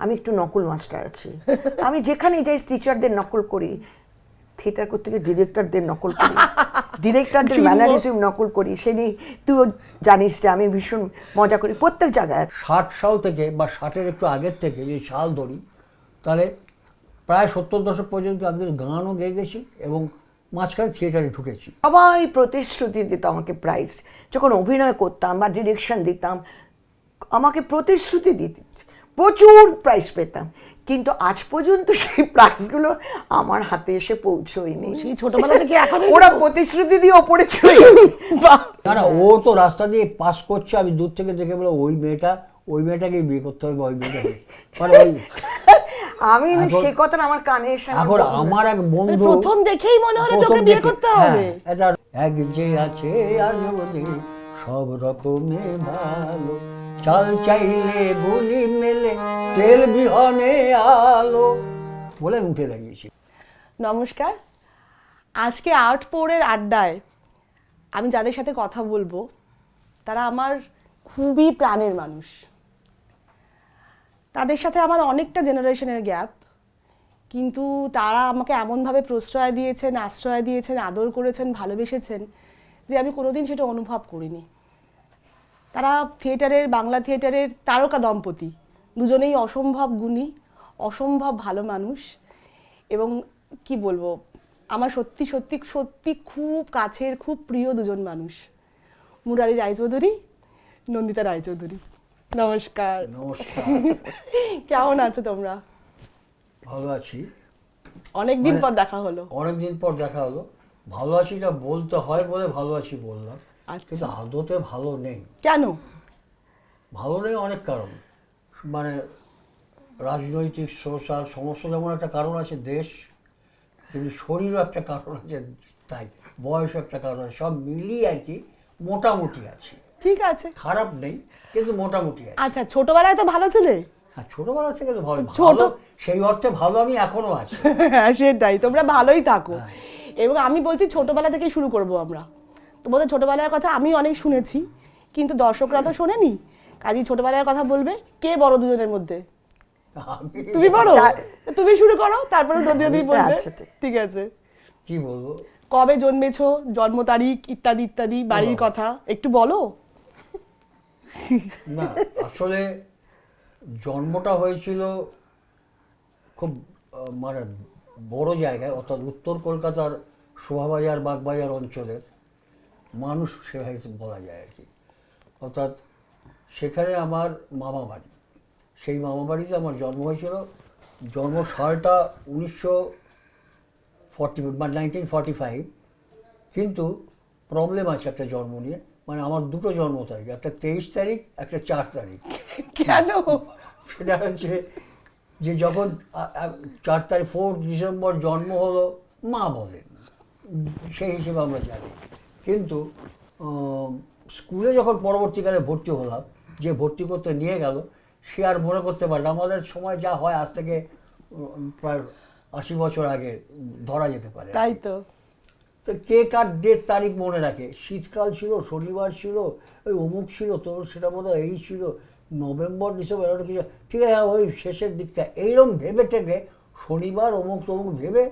আমি একটু নকল মাস্টার আছি। আমি যেখানেই যাই টিচারদের নকল করি, থিয়েটার করতে গিয়ে ডিরেক্টরদের নকল করি, ডিরেক্টরদের ম্যানারিজম নকল করি। সে নিয়ে তুইও জানিস যে আমি ভীষণ মজা করি প্রত্যেক জায়গায়। 60 সাল থেকে বা 60-এর একটু আগের থেকে যদি সাল ধরি, তাহলে প্রায় 70 দশক পর্যন্ত আমি গানও গেয়ে গেছি এবং মাঝখানে থিয়েটারে ঢুকেছি। সবাই প্রতিশ্রুতি দিত আমাকে প্রাইজ, যখন অভিনয় করতাম বা ডিরেকশন দিতাম আমাকে প্রতিশ্রুতি দিত, প্রচুর প্রাইজ পেতাম, কিন্তু আজ পর্যন্ত সেই প্রাইজগুলো আমার হাতে এসে পৌঁছয়নি। সেই ছোটবেলা থেকে এখন ওরা প্রতিশ্রুতি দিয়ে ওপরে চলে গেছে। না ও তো রাস্তা দিয়ে পাস করছে, আমি দূর থেকে দেখে বলে ওই মেয়েটাকেই বিয়ে করতে হবে, ওই মেয়েটাকে। মানে ওই আমি সেই কথাটা আমার কানে এসে এখন আমার এক বন্ধু প্রথম দেখেই মনে হলো তোকে বিয়ে করতে হবে। এটা এক যে আছে আজ অবধি সব রকমে ভালো, চাল চাইলে গুলি মেলে তেল বিহনে আলো বলে উঠে দাঁড়িয়েছি। নমস্কার, আজকে আর্টপোরের আড্ডায় আমি যাদের সাথে কথা বলবো তারা আমার খুবই প্রাণের মানুষ। তাদের সাথে আমার অনেকটা জেনারেশনের গ্যাপ, কিন্তু তারা আমাকে এমনভাবে প্রশ্রয় দিয়েছেন, আশ্রয় দিয়েছেন, আদর করেছেন, ভালোবেসেছেন যে আমি কোনোদিন সেটা অনুভব করিনি। তারা থিয়েটারের, বাংলা থিয়েটারের তারকা দম্পতি, দুজনেই অসম্ভব গুণী, অসম্ভব ভালো মানুষ এবং কি বলবো, আমার সত্যি সত্যি সত্যি খুব কাছের, খুব প্রিয় দুজন মানুষ, মুরারি রায়চৌধুরী, নন্দিতা রায়চৌধুরী। নমস্কার। নমস্কার। কেমন আছো তোমরা? ভালো আছি। অনেকদিন পর দেখা হলো। অনেকদিন পর দেখা হলো। ভালো আছিটা বলতে হয় বলে ভালো আছি বললাম, কিন্তু আদতে ভালো নেই। কেন ভালো নেই? অনেক কারণ, মানে রাজনৈতিক, সোশ্যাল সমস্ত যেমন একটা কারণ আছে, দেশ কিন্তু শরীরও একটা কারণ আছে, তাই বয়সও একটা কারণ আছে, সব মিলিয়ে আর কি মোটামুটি আছি। ঠিক আছে, খারাপ নেই কিন্তু মোটামুটি আছে। আচ্ছা, ছোটবেলায় তো ভালো ছিলে। হ্যাঁ, ছোটবেলা থেকে তো ভালো, ভালো সেই অর্থে ভালো আমি এখনো আছি। হ্যাঁ, সেটাই, তোমরা ভালোই থাকো। এবং আমি বলছি ছোটবেলা থেকেই শুরু করব আমরা। তোমাদের ছোটবেলার কথা আমি অনেক শুনেছি, কিন্তু দর্শকরা তো শোনেনি, কাজেই ছোটবেলার কথা বলবে। কে বড় দুজনের মধ্যে? তুমি বড়, তুমি শুরু করো, তারপরে নদী বলবে। ঠিক আছে, কি বলবো? কবে জন্মেছো, জন্ম তারিখ ইত্যাদি ইত্যাদি, বাড়ির কথা একটু বলো। না, আসলে জন্মটা হয়েছিল খুব মানে বড় জায়গায়, অর্থাৎ উত্তর কলকাতার শোভাবাজার, বাগবাজার অঞ্চলের মানুষ সেভাবে বলা যায় আর কি। অর্থাৎ সেখানে আমার মামা বাড়ি, সেই মামা বাড়িতে আমার জন্ম হয়েছিল। জন্ম সালটা 1945, কিন্তু প্রবলেম আছে একটা জন্ম নিয়ে। মানে আমার দুটো জন্ম তারিখ, একটা 23 তারিখ, একটা 4 তারিখ। কেন? সেটা হচ্ছে যে যখন 4 তারিখ 4 ডিসেম্বর জন্ম হলো মা বলেন, সেই হিসেবে আমরা জানি। কিন্তু স্কুলে যখন পরবর্তীকালে ভর্তি হলাম, যে ভর্তি করতে নিয়ে গেল সে আর মনে করতে পারল আমাদের সময় যা হয় আজ থেকে প্রায় 80 বছর আগে ধরা যেতে পারে। তাই তো। তো কে কার ডেট তারিখ মনে রাখে? শীতকাল ছিল, শনিবার ছিল, ওই অমুক ছিল, তো সেটা বোধ হয় এই ছিল নভেম্বর, ডিসেম্বর, এরকম কিছু, ঠিক আছে, ওই শেষের দিকটা এইরকম ভেবে থেকে শনিবার অমুক তমুক ভেবে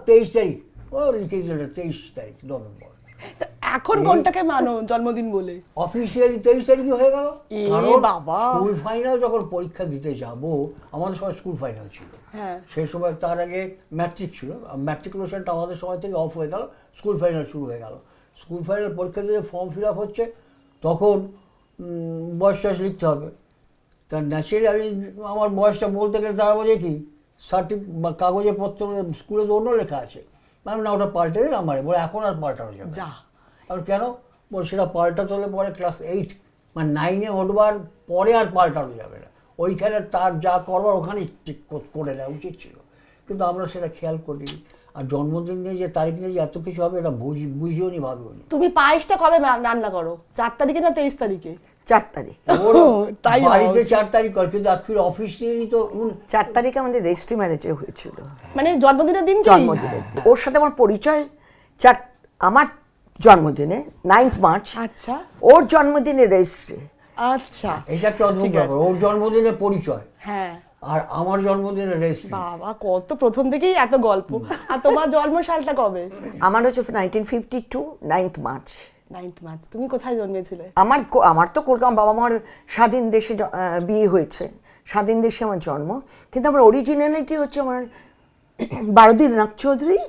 23 তারিখ ও লিখে দিল, 23 তারিখ নভেম্বর। এখন কোনটাকে মানো জন্মদিন বলে? অফিসিয়ালি 23 তারিখই হয়ে গেল। বাবা, স্কুল ফাইনাল যখন পরীক্ষা দিতে যাব, আমাদের সময় স্কুল ফাইনাল ছিল, সেই সময় তার আগে ম্যাট্রিক ছিল, ম্যাট্রিকুলেশনটা আমাদের সময় থেকে অফ হয়ে গেল, স্কুল ফাইনাল শুরু হয়ে গেল। স্কুল ফাইনাল পরীক্ষা দিতে ফর্ম ফিল আপ হচ্ছে, তখন বয়স টয়স লিখতে হবে। তার ন্যাচারালি আমি আমার বয়সটা বলতে গেলে তারা বলে কি বা কাগজে পত্র স্কুলে তো অন্য লেখা আছে, মানে না ওটা পাল্টে দিন আমার, বলে এখন আর পাল্টানো যাবে না। আর কেন বল, সেটা পাল্টাতে হলে পরে ক্লাস 8 মানে 9-এ উঠবার পরে আর পাল্টানো যাবে না, ওইখানে তার যা করবার ওখানেই ঠিক করে নেওয়া উচিত ছিল, কিন্তু আমরা সেটা খেয়াল করিনি। আর জন্মদিন নিয়ে যে তারিখ নিয়ে যে এত কিছু হবে এটা বুঝিও নি, ভাবিও নি। তুমি পায়েসটা কবে রান্না করো? 4 তারিখে না 23 তারিখে? 4 তারিখ। তাই বাড়িতে 4 তারিখ করে, কিন্তু অ্যাকচুয়ালি অফিসিয়ালি তো 4 তারিখে আমাদের রেজিস্ট্রি ম্যারেজে হয়েছিল, মানে জন্মদিনের দিন। জন্মদিনের দিন ওর সাথে আমার পরিচয় আমার জন্মদিনে 9 মার্চ। আচ্ছা, ওর জন্মদিনে রেজিস্ট্রি। আচ্ছা, এটা একটা অদ্ভুত ব্যাপার, ওর জন্মদিনে পরিচয়। হ্যাঁ, আর আমার জন্মদিনের রেস বাবা, কত প্রথম থেকেই এত গল্প। আর তোমার জন্ম সালটা কবে? আমার হচ্ছে 1952 9th মার্চ। 9th March. তুমি কোথায় জন্মেছিলে? আমার তো কলকাতা, বাবা মার স্বাধীন দেশে বিয়ে হয়েছে, স্বাধীন দেশে আমার জন্ম, কিন্তু আমার অরিজিনালিটি হচ্ছে আমার বারুদির নাগ চৌধুরী,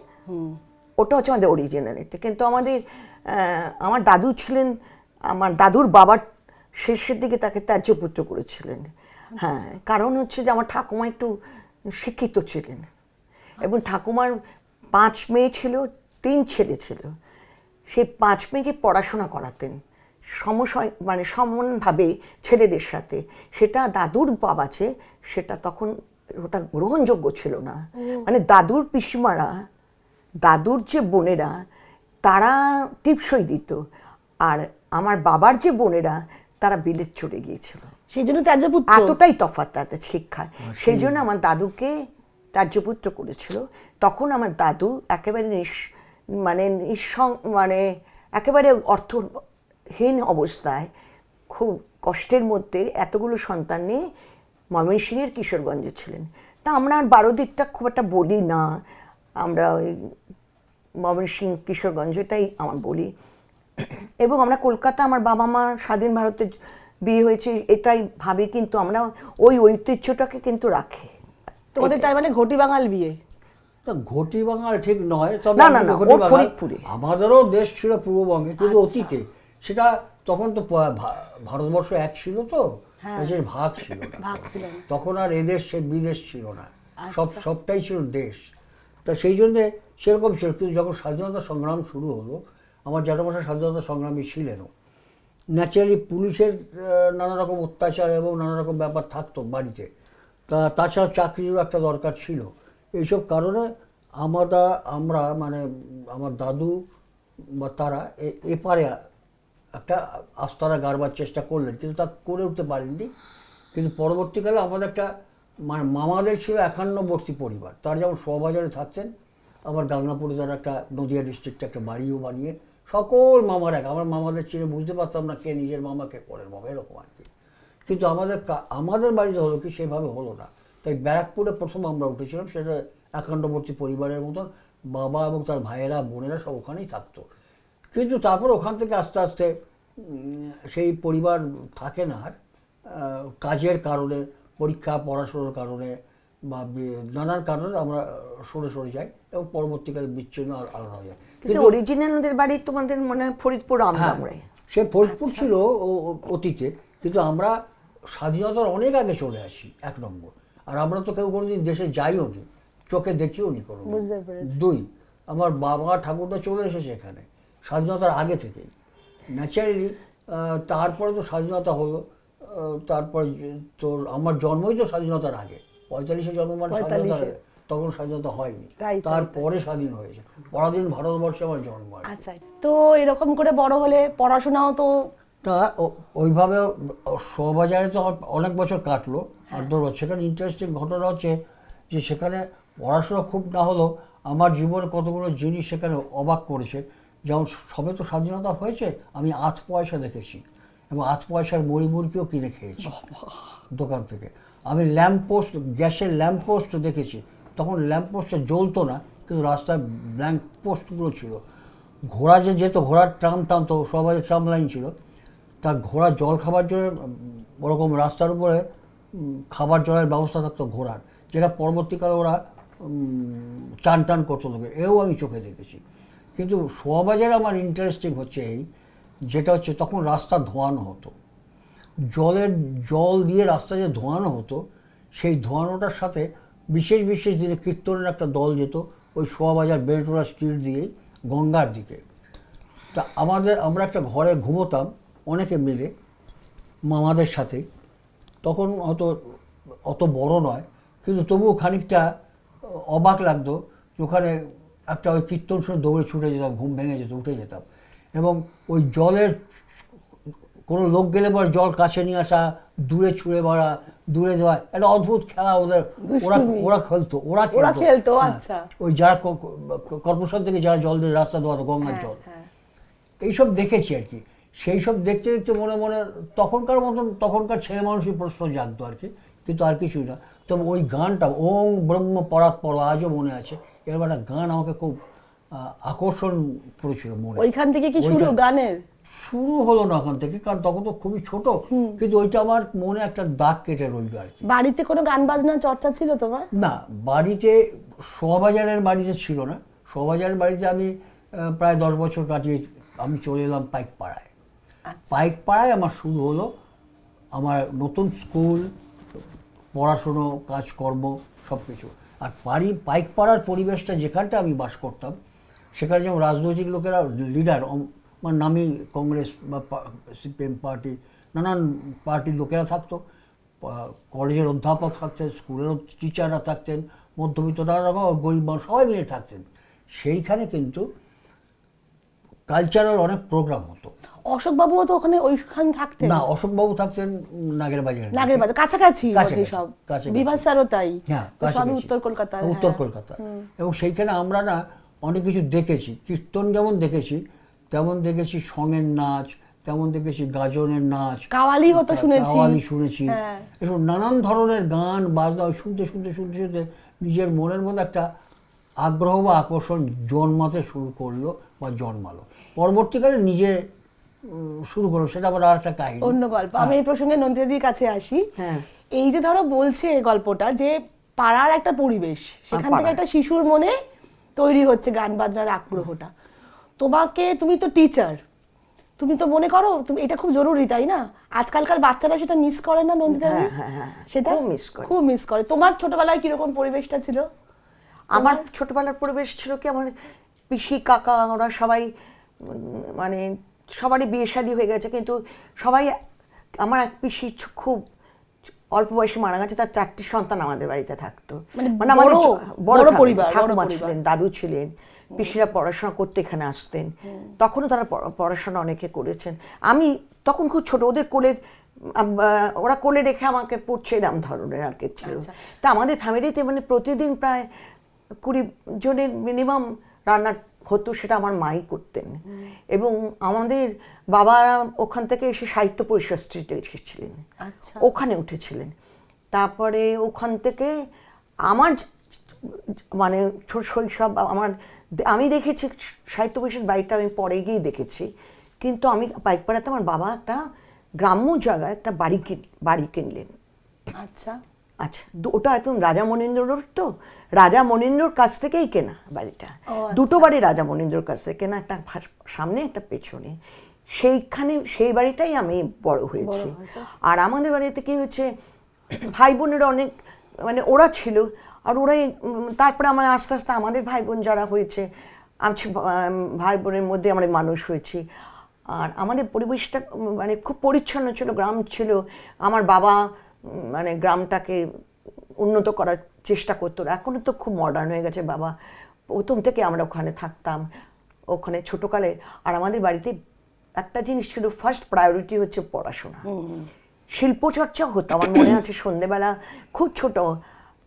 ওটা হচ্ছে আমাদের অরিজিনালিটি। কিন্তু আমার দাদু ছিলেন, আমার দাদুর বাবার শেষের দিকে তাকে ত্যায্যপুত্র করেছিলেন। হ্যাঁ, কারণ হচ্ছে যে আমার ঠাকুমা একটু শিক্ষিত ছিলেন এবং ঠাকুমার 5 মেয়ে ছিল, 3 ছেলে ছিল। সেই 5 মেয়েকে পড়াশোনা করাতেন সমানভাবে ছেলেদের সাথে। সেটা দাদুর বাবা সেটা তখন ওটা গ্রহণযোগ্য ছিল না। মানে দাদুর পিসিমারা, দাদুর যে বোনেরা, তারা টিপসই দিত, আর আমার বাবার যে বোনেরা তারা বিলেত চলে গিয়েছিল। সেই জন্য ত্যায্যপুত্র। এতটাই তফাৎ তাদের শিক্ষার। সেই জন্য আমার দাদুকে ত্যায্যপুত্র করেছিল। তখন আমার দাদু একেবারে একেবারে অর্থহীন অবস্থায়, খুব কষ্টের মধ্যে এতগুলো সন্তান নিয়ে ময়মনসিংহের কিশোরগঞ্জে ছিলেন। তা আমরা আর বারোদিকটা খুব একটা বলি না, আমরা ওই ময়মনসিংহ কিশোরগঞ্জটাই আমার বলি। এবং আমরা কলকাতা, আমার বাবা মা স্বাধীন ভারতে বিয়ে হয়েছে এটাই ভাবি, কিন্তু আমরা ওই ঐতিহ্যটাকে কিন্তু রাখি। তোমাদের তার মানে ঘটি বাঙাল বিয়ে? ঘটি বাঙাল ঠিক নয়, তবে না, ওর ফরিদপুরে। আমাদেরও দেশ ছিল পূর্ববঙ্গে, কিন্তু অতীতে সেটা তখন তো ভারতবর্ষ এক ছিল, তো দেশের ভাগ ছিল না তখন, আর এদেশ সে বিদেশ ছিল না, সবটাই ছিল দেশ। তা সেই জন্যে সেরকম ছিল। কিন্তু যখন স্বাধীনতা সংগ্রাম শুরু হলো, আমার জ্যাঠামশাই স্বাধীনতা সংগ্রামী ছিলেনও। ন্যাচারালি পুলিশের নানা রকম অত্যাচার এবং নানা রকম ব্যাপার থাকতো বাড়িতে, তাছাড়া চাকরিরও একটা দরকার ছিল। এইসব কারণে আমরা মানে আমার দাদু বা তারা এপারে একটা আস্তারা গাড়বার চেষ্টা করলেন, কিন্তু তা করে উঠতে পারেননি। কিন্তু পরবর্তীকালে আমাদের একটা মানে মামাদের ছিল 51বর্তী পরিবার, তার যেমন শোভাবাজারে থাকতেন, আবার গাংনাপুরে তারা একটা নদিয়া ডিস্ট্রিক্টে একটা বাড়িও বানিয়ে সকল মামার আমার মামাদের চিনে বুঝতে পারতাম না কে নিজের মামা কে পরের মামা, এরকম আর কি। কিন্তু আমাদের বাড়িতে হলো কি, সেভাবে হলো না। তাই ব্যারাকপুরে প্রথম আমরা উঠেছিলাম, সেটা 51বর্তী পরিবারের মতন, বাবা এবং তার ভাইয়েরা বোনেরা সব ওখানেই থাকতো। কিন্তু তারপর ওখান থেকে আস্তে আস্তে সেই পরিবার থাকে না আর, কাজের কারণে, পরীক্ষা পড়াশোনার কারণে বা নানান কারণে আমরা সরে যাই এবং পরবর্তীকালে বিচ্ছিন্ন আলাদা হয়ে যায়। কিন্তু অরিজিনাল ওদের বাড়ি তোমাদের মনে হয় ফরিদপুর আমরাই। সে ফরিদপুর ছিল অতীতে, কিন্তু আমরা স্বাধীনতার অনেক আগে চলে আসি, 1 নম্বর। আর আমরা তো কেউ কোনোদিন দেশে যাইও নি, চোখে দেখিও নি কোনো। 2, আমার বাবা ঠাকুরদা চলে এসেছে এখানে স্বাধীনতার আগে থেকেই, ন্যাচারালি। তারপরে তো স্বাধীনতা হলো, তারপর তো আমার জন্মই তো স্বাধীনতার আগে, 45-এ জন্ম, মানে স্বাধীনতা, তখন স্বাধীনতা হয়নি, তারপরে স্বাধীন হয়েছে। পরাধীন ভারতবর্ষে আমার জন্ম। আচ্ছা, তো এরকম করে বড় হলে পড়াশোনাও তো তা ওইভাবে শোভাবাজারে তো অনেক বছর কাটলো, 8-10 বছর। সেখানে ইন্টারেস্টিং ঘটনা হচ্ছে যে সেখানে পড়াশোনা খুব না হলেও আমার জীবনে কতগুলো জিনিস সেখানে অবাক করেছে। যেমন সবে তো স্বাধীনতা হয়েছে, আমি 8 পয়সা দেখেছি এবং 8 পয়সার মুড়িকেও কিনে খেয়েছি দোকান থেকে। আমি ল্যাম্পপোস্ট, গ্যাসের ল্যাম্পপোস্ট দেখেছি, তখন ল্যাম্পপোস্টটা জ্বলতো না, কিন্তু রাস্তায় ল্যাম্প পোস্টগুলো ছিল। ঘোড়া যে যেত, ঘোড়ার ট্রাম টানতো, সবাই ট্রাম লাইন ছিল, তার ঘোড়া জল খাবার জন্য ওরকম রাস্তার উপরে খাবার জলের ব্যবস্থা থাকতো ঘোড়ার, যেটা পরবর্তীকালে ওরা টান করতো লোকে, এও আমি চোখে দেখেছি। কিন্তু শোভাবাজারে আমার ইন্টারেস্টিং হচ্ছে যেটা হচ্ছে তখন রাস্তা ধোয়ানো হতো, জল দিয়ে রাস্তা যে ধোয়ানো হতো, সেই ধোয়ানোটার সাথে বিশেষ দিনে কীর্তনের একটা দল যেত ওই শোভাবাজার বেলটোলা স্ট্রিট দিয়েই গঙ্গার দিকে। তা আমরা একটা ঘরে ঘুমোতাম অনেকে মিলে মামাদের সাথে, তখন হয়তো অত বড় নয়, কিন্তু তবুও খানিকটা অবাক লাগতো। ওখানে একটা ওই কীর্তন শুনে দৌড়ে ছুটে যেতাম, ঘুম ভেঙে যেত, উঠে যেতাম। এবং ওই জলের কোনো লোক গেলে পরে জল কাছে নিয়ে আসা, দূরে ছুঁড়ে মারা, দূরে দেওয়া, একটা অদ্ভুত খেলা ওদের, ওরা খেলতো। আচ্ছা, ওই যারা কর্পোরেশন থেকে যারা জল দিয়ে রাস্তা দেওয়াতো, গঙ্গার জল, এইসব দেখেছি আর কি। সেই সব দেখতে দেখতে মনে তখনকার ছেলে মানুষই প্রশ্ন জাগতো আর কি, কিন্তু আর কিছুই না। তো ওই গানটা ওং ব্রহ্ম পরাৎ পর আজও মনে আছে, এরকম একটা গান আমাকে খুব আকর্ষণ করেছিল মনে। ওইখান থেকে কি শুরু গানের? শুরু হলো না ওখান থেকে, কারণ তখন তো খুবই ছোট, কিন্তু ওইটা আমার মনে একটা দাগ কেটে রইল আর কি। বাড়িতে কোনো গান বাজনার চর্চা ছিল তোমার? না, বাড়িতে শোভাবাজারের বাড়িতে ছিল না। শোভাবাজারের বাড়িতে আমি প্রায় 10 বছর কাটিয়ে আমি চলে এলাম পাইকপাড়ায়। পাইকপাড়ায় আমার শুরু হলো আমার নতুন স্কুল, পড়াশুনো, কাজকর্ম সব কিছু। আর পাইকপাড়ার পরিবেশটা যেখানটা আমি বাস করতাম, সেখানে যেমন রাজনৈতিক লোকেরা, লিডার, আমার নামি কংগ্রেস বা সিপিএম পার্টি, নানান পার্টির লোকেরা থাকতো, কলেজের অধ্যাপক থাকতেন, স্কুলের টিচাররা থাকতেন, মধ্যবিত্ত নানা রকম গরিব মানুষ সবাই মিলে থাকতেন। সেইখানে কিন্তু কালচারাল অনেক প্রোগ্রাম হতো। অশোকবাবুও তো ওইখানে থাকতেন? না, অশোকবাবু থাকতেন নাগের বাজারে। নাগের বাজার কাছাকাছি সব। কাছাকাছি। বিভাস স্যারও তাই। হ্যাঁ, সবই উত্তর কলকাতা। উত্তর কলকাতা। এবং সেইখানে আমরা না অনেক কিছু দেখেছি। কীর্তন যেমন দেখেছি, তেমন দেখেছি সঙ্গের নাচ, তেমন দেখেছি গাজনের নাচ, কাওয়ালি হতো শুনেছি। কাওয়ালি শুনেছি। এরকম নানান ধরনের গান বাজনা শুনতে শুনতে শুনতে শুনতে নিজের মনের মধ্যে একটা আগ্রহ বা আকর্ষণ জন্মাতে শুরু করলো বা জন্মালো। পরবর্তীকালে নিজে শুরু করলো, সেটা আবার আর একটা কাহিনী, অন্য গল্প। আমি এই প্রসঙ্গে নন্দিতাদির কাছে আসি। এই যে ধরো বলছে গল্পটা যে পাড়ার একটা পরিবেশ, সেখান থেকে একটা শিশুর মনে তৈরি হচ্ছে গান বাজনার আগ্রহটা। তুমি তো টিচার, তুমি তো মনে করো তুমি এটা খুব জরুরি, তাই না? আজকালকার বাচ্চারা সেটা মিস করে না নন্দিতাদি? সেটা খুব মিস করে। তোমার ছোটবেলায় কিরকম পরিবেশটা ছিল? আমার ছোটবেলার পরিবেশ ছিল কি, আমার পিসি কাকা ওরা সবাই মানে সবারই বিয়ে শাদী হয়ে গেছে, কিন্তু সবাই, আমার এক পিসি খুব অল্প বয়সে মারা গেছে, তার 4টি সন্তান আমাদের বাড়িতে থাকতো। মানে আমাদের বড় পরিবার, ঠাকুমা ছিলেন, দাদু ছিলেন, পিসিরা পড়াশোনা করতে এখানে আসতেন। তখনও তারা পড়াশোনা অনেকে করেছেন। আমি তখন খুব ছোট, ওদের কোলে, ওরা কোলে রেখে আমাকে পড়ছে এরম ধরনের আর কি ছিল। তা আমাদের ফ্যামিলিতে মানে প্রতিদিন প্রায় 20 জনের মিনিমাম রান্না হতো, সেটা আমার মাই করতেন। এবং আমাদের বাবা ওখান থেকে এসে সাহিত্য পরিষদ স্ট্রিটে এসেছিলেন, ওখানে উঠেছিলেন। তারপরে ওখান থেকে আমার মানে শৈশব আমি দেখেছি সাহিত্য পরিষদ বাড়িটা, আমি পরে গিয়ে দেখেছি। কিন্তু আমি পাইকপাড়াতে আমার বাবা একটা গ্রাম্য জায়গায় একটা বাড়ি কিনলেন। আচ্ছা, ওটা একদম রাজা মনীন্দ্রর, তো রাজা মনীন্দ্রর কাছ থেকেই কেনা বাড়িটা। দুটো বাড়ি রাজা মনীন্দ্রর কাছ থেকে কেনা, একটা সামনে একটা পেছনে। সেই বাড়িটাই আমি বড় হয়েছি। আর আমাদের বাড়িতে কি হয়েছে, ভাই বোনের অনেক মানে ওরা ছিল, আর ওরাই তারপরে আমার আস্তে আস্তে আমাদের ভাই বোন যারা হয়েছে, ভাই বোনের মধ্যে আমরা মানুষ হয়েছি। আর আমাদের পরিবেশটা মানে খুব পরিচ্ছন্ন ছিল, গ্রাম ছিল। আমার বাবা মানে গ্রামটাকে উন্নত করার চেষ্টা করতো। এখনও তো খুব মডার্ন হয়ে গেছে বাবা। প্রথম থেকে আমরা ওখানে থাকতাম, ওখানে ছোটোকালে। আর আমাদের বাড়িতে একটা জিনিস ছিল, ফার্স্ট প্রায়োরিটি হচ্ছে পড়াশোনা। শিল্পচর্চা হতো। আমার মনে আছে সন্ধেবেলা, খুব ছোট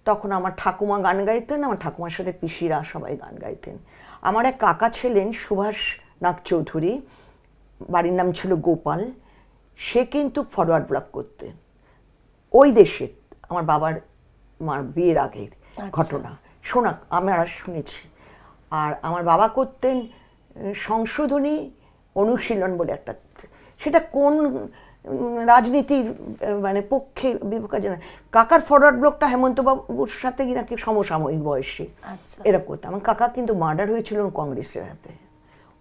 তখন আমার ঠাকুমা গান গাইতেন, আমার ঠাকুমার সাথে পিসিরা সবাই গান গাইতেন। আমার এক কাকা ছিলেন সুভাষ নাগ চৌধুরী, বাড়ির নাম ছিল গোপাল। সে কিন্তু ফরওয়ার্ড ব্লক করতেন ওই দেশে, আমার বাবার মার বিয়ের আগের ঘটনা আমরা শুনেছি। আর আমার বাবা করতেন সংশোধনী অনুশীলন বলে একটা, সেটা কোন রাজনীতির মানে পক্ষে বিপক্ষে জানা। কাকার ফরওয়ার্ড ব্লকটা হেমন্ত বাবুর সাথে নাকি সমসাময়িক বয়সী এরকম করতাম। আমার কাকা কিন্তু মার্ডার হয়েছিল কংগ্রেসের হাতে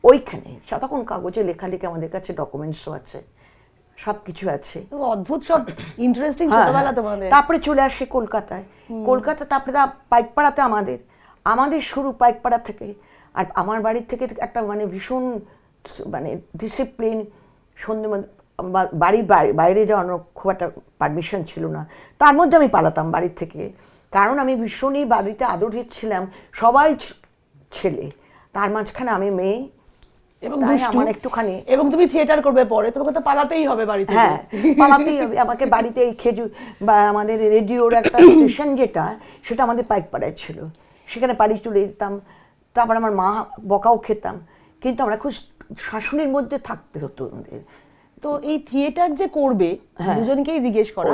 ওইখানে। তখন কাগজে লেখালেখি আমাদের কাছে ডকুমেন্টসও আছে, সবকিছু আছে। অদ্ভুত সব ইন্টারেস্টিং ছোটবেলা তোমাদের। তারপরে চলে আসে কলকাতায়। তারপরে পাইকপাড়াতে আমাদের শুরু পাইকপাড়া থেকে। আর আমার বাড়ির থেকে একটা মানে ভীষণ মানে ডিসিপ্লিন, সন্ধ্যে বাড়ির বাইরে যাওয়ার খুব একটা পারমিশন ছিল না। তার মধ্যে আমি পালাতাম বাড়ির থেকে, কারণ আমি ভীষণই বাড়িতে আদরের ছিলাম, সবাই ছেলে, তার মাঝখানে আমি মেয়ে এবং একটুখানি। এবং তুমি থিয়েটার করবে পরে, তোমাকে তো পালাতেই হবে বাড়ি থেকে। হ্যাঁ, পালাতেই হবে আমাকে বাড়িতে। এই খেজুর বা আমাদের রেডিওর একটা স্টেশন যেটা, সেটা আমাদের পাইকপাড়ায় ছিল, সেখানে বাড়ি চলে যেতাম। তারপর আমার মা বকাও খেতাম, কিন্তু আমরা খুব শাসনের মধ্যে থাকতে হতো আমাদের। তো এই থিয়েটার যে করবে, দুজনকেই জিজ্ঞেস করা,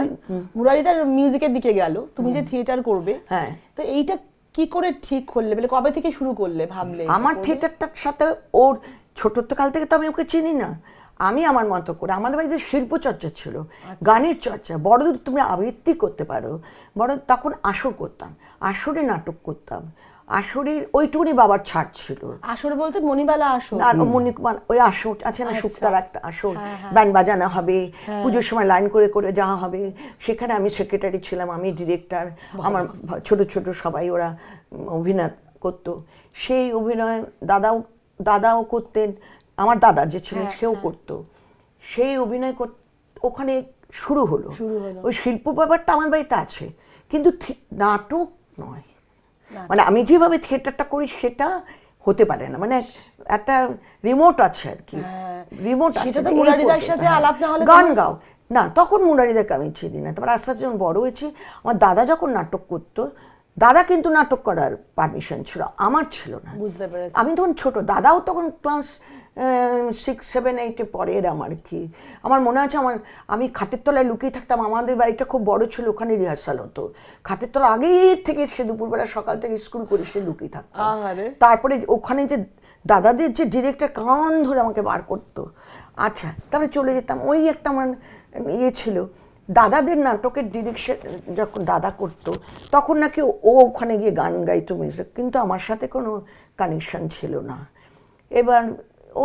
মুরারিদার মিউজিকের দিকে গেল, তুমি যে থিয়েটার করবে, হ্যাঁ, তো এইটা কি করে ঠিক করলে, মানে কবে থেকে শুরু করলে, ভাবলে? আমার থিয়েটারটার সাথে ওর ছোটত্বকাল থেকে তো আমি ওকে চিনি না, আমি আমার মতো করে, আমাদের বাড়িতে শিল্প চর্চা ছিল, গানের চর্চা, বড়দের তুমি আবৃত্তি করতে পারো, বড় তখন আসর করতাম, আসরে নাটক করতাম, আসরের ওইটুকুনি বাবার ছাড় ছিল। আসর বলতে মণিবালা আসর? আর মণিকুমার ওই আসর আছে না, শুক্তার একটা আসর, ব্যান্ড বাজানো হবে, পুজোর সময় লাইন করে করে যাওয়া হবে, সেখানে আমি সেক্রেটারি ছিলাম, আমি ডিরেক্টর, আমার ছোট ছোট সবাই ওরা অভিনয় করতো। সেই অভিনয় দাদাও করতেন, আমার দাদা যে ছিলেন সেও করতো, সেই অভিনয় ওখানে শুরু হলো। ওই শিল্প ব্যাপারটা আমার বাড়িতে আছে, কিন্তু নাটক নয়, মানে আমি যেভাবে থিয়েটারটা করি সেটা হতে পারে না, মানে একটা রিমোট আছে আর কি, রিমোট আছে। মুরারিদার সাথে আলাপ না হলে গান গাও না, তখন মুরারিদাকে আমি চিনি না। তারপর আস্তে আস্তে যখন বড় হয়েছি, আমার দাদা যখন নাটক করতো, দাদা কিন্তু নাটক করার পারমিশন ছিল, আমার ছিল না। বুঝতে পেরেছি। আমি তখন ছোট, দাদাও তখন ক্লাস 6, 7, 8 পরে এরম আর কি। আমার মনে আছে আমি খাটের তলায় লুকিয়ে থাকতাম, আমাদের বাড়িটা খুব বড় ছিল, ওখানে রিহার্সাল হতো, খাটের তলা আগের থেকে সে দুপুরবেলা সকাল থেকে স্কুল করে সে লুকিয়ে থাকতাম। তারপরে ওখানে যে দাদাদের যে ডিরেক্টর কান ধরে আমাকে বার করতো, আচ্ছা তারপরে চলে যেতাম। ওই একটা আমার ইয়ে ছিল, দাদাদের নাটকের ডিরেকশন যখন দাদা করতো, তখন নাকি ও ওখানে গিয়ে গান গাইতো, মিউজিক, কিন্তু আমার সাথে কোনো কানেকশন ছিল না। এবার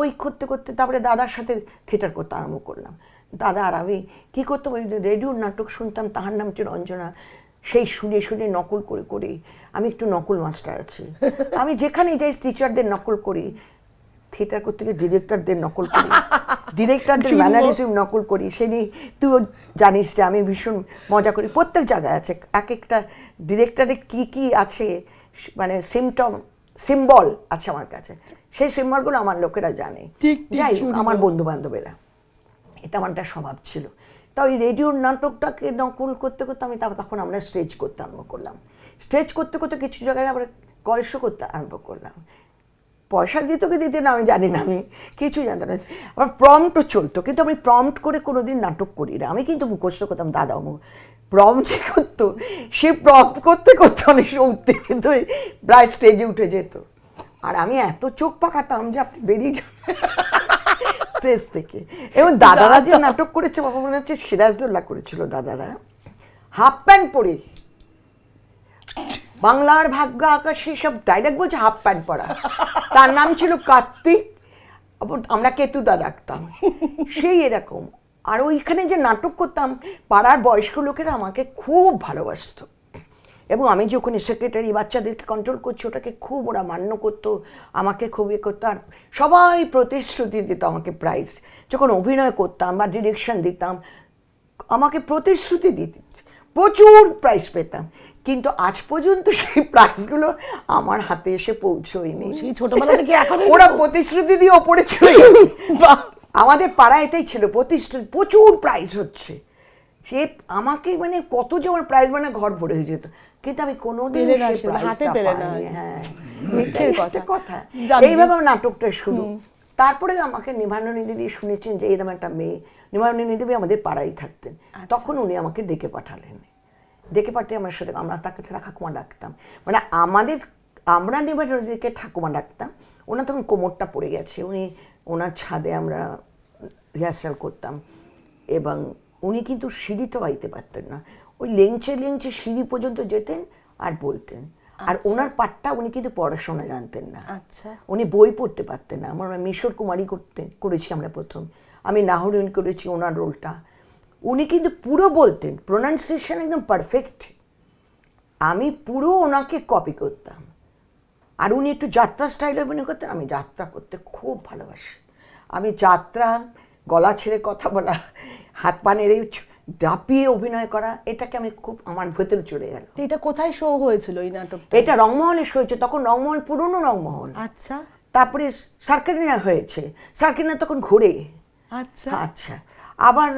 ওই করতে করতে তারপরে দাদার সাথে থিয়েটার করতে আরম্ভ করলাম। দাদা আর আমি কী করতাম, ওই রেডিওর নাটক শুনতাম, তাহার নাম ছিল রঞ্জনা, সেই শুনে শুনে নকল করে করে, আমি একটু নকল মাস্টার আছি, আমি যেখানে যাই টিচারদের নকল করি, থিয়েটার করতে গিয়ে ডিরেক্টরদের নকল করি, ডিরেক্টরদের ম্যানারিজম নকল করি। সে নিয়ে তুইও জানিস যে আমি ভীষণ মজা করি, প্রত্যেক জায়গায় আছে এক একটা ডিরেক্টরে কী কী আছে, মানে সিম্বল আছে আমার কাছে, সেই সিম্বলগুলো আমার লোকেরা জানে, যাই হোক আমার বন্ধু বান্ধবেরা, এটা আমার একটা স্বভাব ছিল। তা ওই রেডিওর নাটকটাকে নকল করতে করতে আমি তখন আমরা স্টেজ করতে আরম্ভ করলাম, স্টেজ করতে করতে কিছু জায়গায় আবার কলস করতে আরম্ভ করলাম। পয়সা দিত কি দিতে না আমি জানি না, আমি কিছু জানতাম না। আবার প্রম্পটও চলতো, কিন্তু আমি প্রম্পট করে কোনোদিন নাটক করি না, আমি কিন্তু মুখস্থ করতাম। দাদাও প্রম্পট যে করতো, সে প্রম্পট করতে করতে অনেক সময় উঠতে যেত, প্রায় স্টেজে উঠে যেত, আর আমি এত চোখ পাকাতাম যে আপনি বেরিয়ে যান স্টেজ থেকে। এবং দাদারা যে নাটক করেছে, বাবা মনে হচ্ছে সিরাজদৌল্লা করেছিল, দাদারা হাফ প্যান্ট পরে, বাংলার ভাগ্য আকাশে সব ডাইরেক্ট বলছে হাফ প্যান্ট পরা, তার নাম ছিল কার্তিক, আমরা কেতুদা ডাকতাম, সেই এরকম। আর ওইখানে যে নাটক করতাম, পাড়ার বয়স্ক লোকেরা আমাকে খুব ভালোবাসতো, এবং আমি যে ওখানে সেক্রেটারি, বাচ্চাদেরকে কন্ট্রোল করছি, ওটাকে খুব ওরা মান্য করতো, আমাকে খুব ইয়ে করতো। আর সবাই প্রতিশ্রুতি দিত আমাকে প্রাইজ, যখন অভিনয় করতাম বা ডিরেকশন দিতাম, আমাকে প্রতিশ্রুতি দিত, প্রচুর প্রাইজ পেতাম, কিন্তু আজ পর্যন্ত সেই প্রাইজগুলো আমার হাতে এসে পৌঁছয়নি। সেই ছোটবেলা থেকে এখন ওরা প্রতিশ্রুতি দিয়ে ওপরে চলে গেছে। আমাদের পাড়ায় এটাই ছিল, প্রতিশ্রুতি, প্রচুর প্রাইজ হচ্ছে, সে আমাকে মানে কত যে আমার প্রাইজ মানে ঘর ভরে হয়ে যেত, কিন্তু আমি কোনোদিন হাতে পেলে না। হ্যাঁ, কথা। এইভাবে আমার নাটকটা শুরু। তারপরে আমাকে নিভাননী দিদি শুনেছেন যে এরকম একটা মেয়ে, নিভাননী দিদি আমাদের পাড়ায় থাকতেন, তখন উনি আমাকে ডেকে পাঠালেন, ডেকে পাঠিয়ে আমার সাথে, আমরা তাকে ঠাকুমা ডাকতাম, মানে আমরা নিভাননীদিকে ঠাকুমা ডাকতাম। ওনার তখন কোমরটা পড়ে গেছে, ওনার ছাদে আমরা রিহার্সাল করতাম, এবং উনি কিন্তু সিঁড়িটা বাইতে পারতেন না, ওই লেংচে লেংচে সিঁড়ি পর্যন্ত যেতেন আর বলতেন। আর ওনার পাঠটা উনি কিন্তু পড়াশোনা জানতেন না, উনি বই পড়তে পারতেন না। আমরা মিশর কুমারী করেছি আমরা প্রথম, আমি নাহরিন করেছি ওনার রোলটা, উনি কিন্তু পুরো বলতেন, প্রোনাউন্সিয়েশন একদম পারফেক্ট, আমি পুরো ওনাকে কপি করতাম। আর উনি একটু যাত্রা স্টাইলে অভিনয় করতেন, আমি যাত্রা করতে খুব ভালোবাসি, আমি যাত্রা, গলা ছেড়ে কথা বলা, হাত পা নেড়ে দাপিয়ে অভিনয় করা, এটাকে আমি খুব, আমার ভেতরে চলে গেল। এটা কোথায় শো হয়েছিল এই নাটকটা? এটা রংমহলে শো হয়েছে, তখন রংমহল পুরনো রংমহল। আচ্ছা। তারপরে সার্কিনা হয়েছে, সার্কিনা তখন ঘুরে। আচ্ছা আচ্ছা। আবার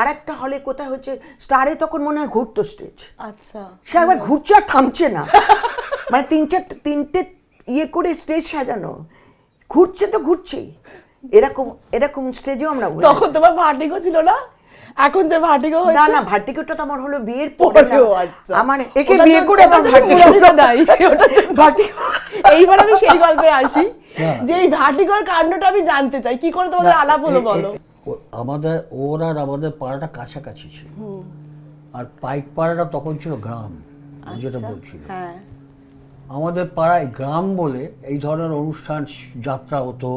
আরেকটা হলে কোথায় হচ্ছে, স্টারে তখন মনে হয় ঘুরতো স্টেজ। আচ্ছা। সে একবার ঘুরছে আর থামছে না, মানে তিনটে ইয়ে করে স্টেজ সাজানো, ঘুরছে তো ঘুরছেই, এরকম এরকম স্টেজেও আমরা বলি। তখন তোমার ভার্টিগো ছিল না? এখন যে ভার্টিগো না হয়েছে? না, ভার্টিগোটা তো আমার হলো বিয়ের পরে না। পরেও, আচ্ছা। আমার একে ওটা বিয়ে তো- করে আমার ওটা তো ভার্টিগো পুরোপুরি নাই। ওটা তো- ভার্টিগো এইবার আমি সেই গল্পে আসি হ্যাঁ। যে এই ভার্টিগোর কাণ্ডটা আমি জানতে চাই, কি করে তোমাদের আলাপ হলো বলো। আমাদের ওর আর আমাদের পাড়াটা কাছাকাছি ছিল, আর পাইক পাড়াটা তখন ছিল গ্রাম, যেটা বলছিল। হ্যাঁ, আমাদের পাড়ায় গ্রাম বলে এই ধরনের অনুষ্ঠান যাত্রা হতো,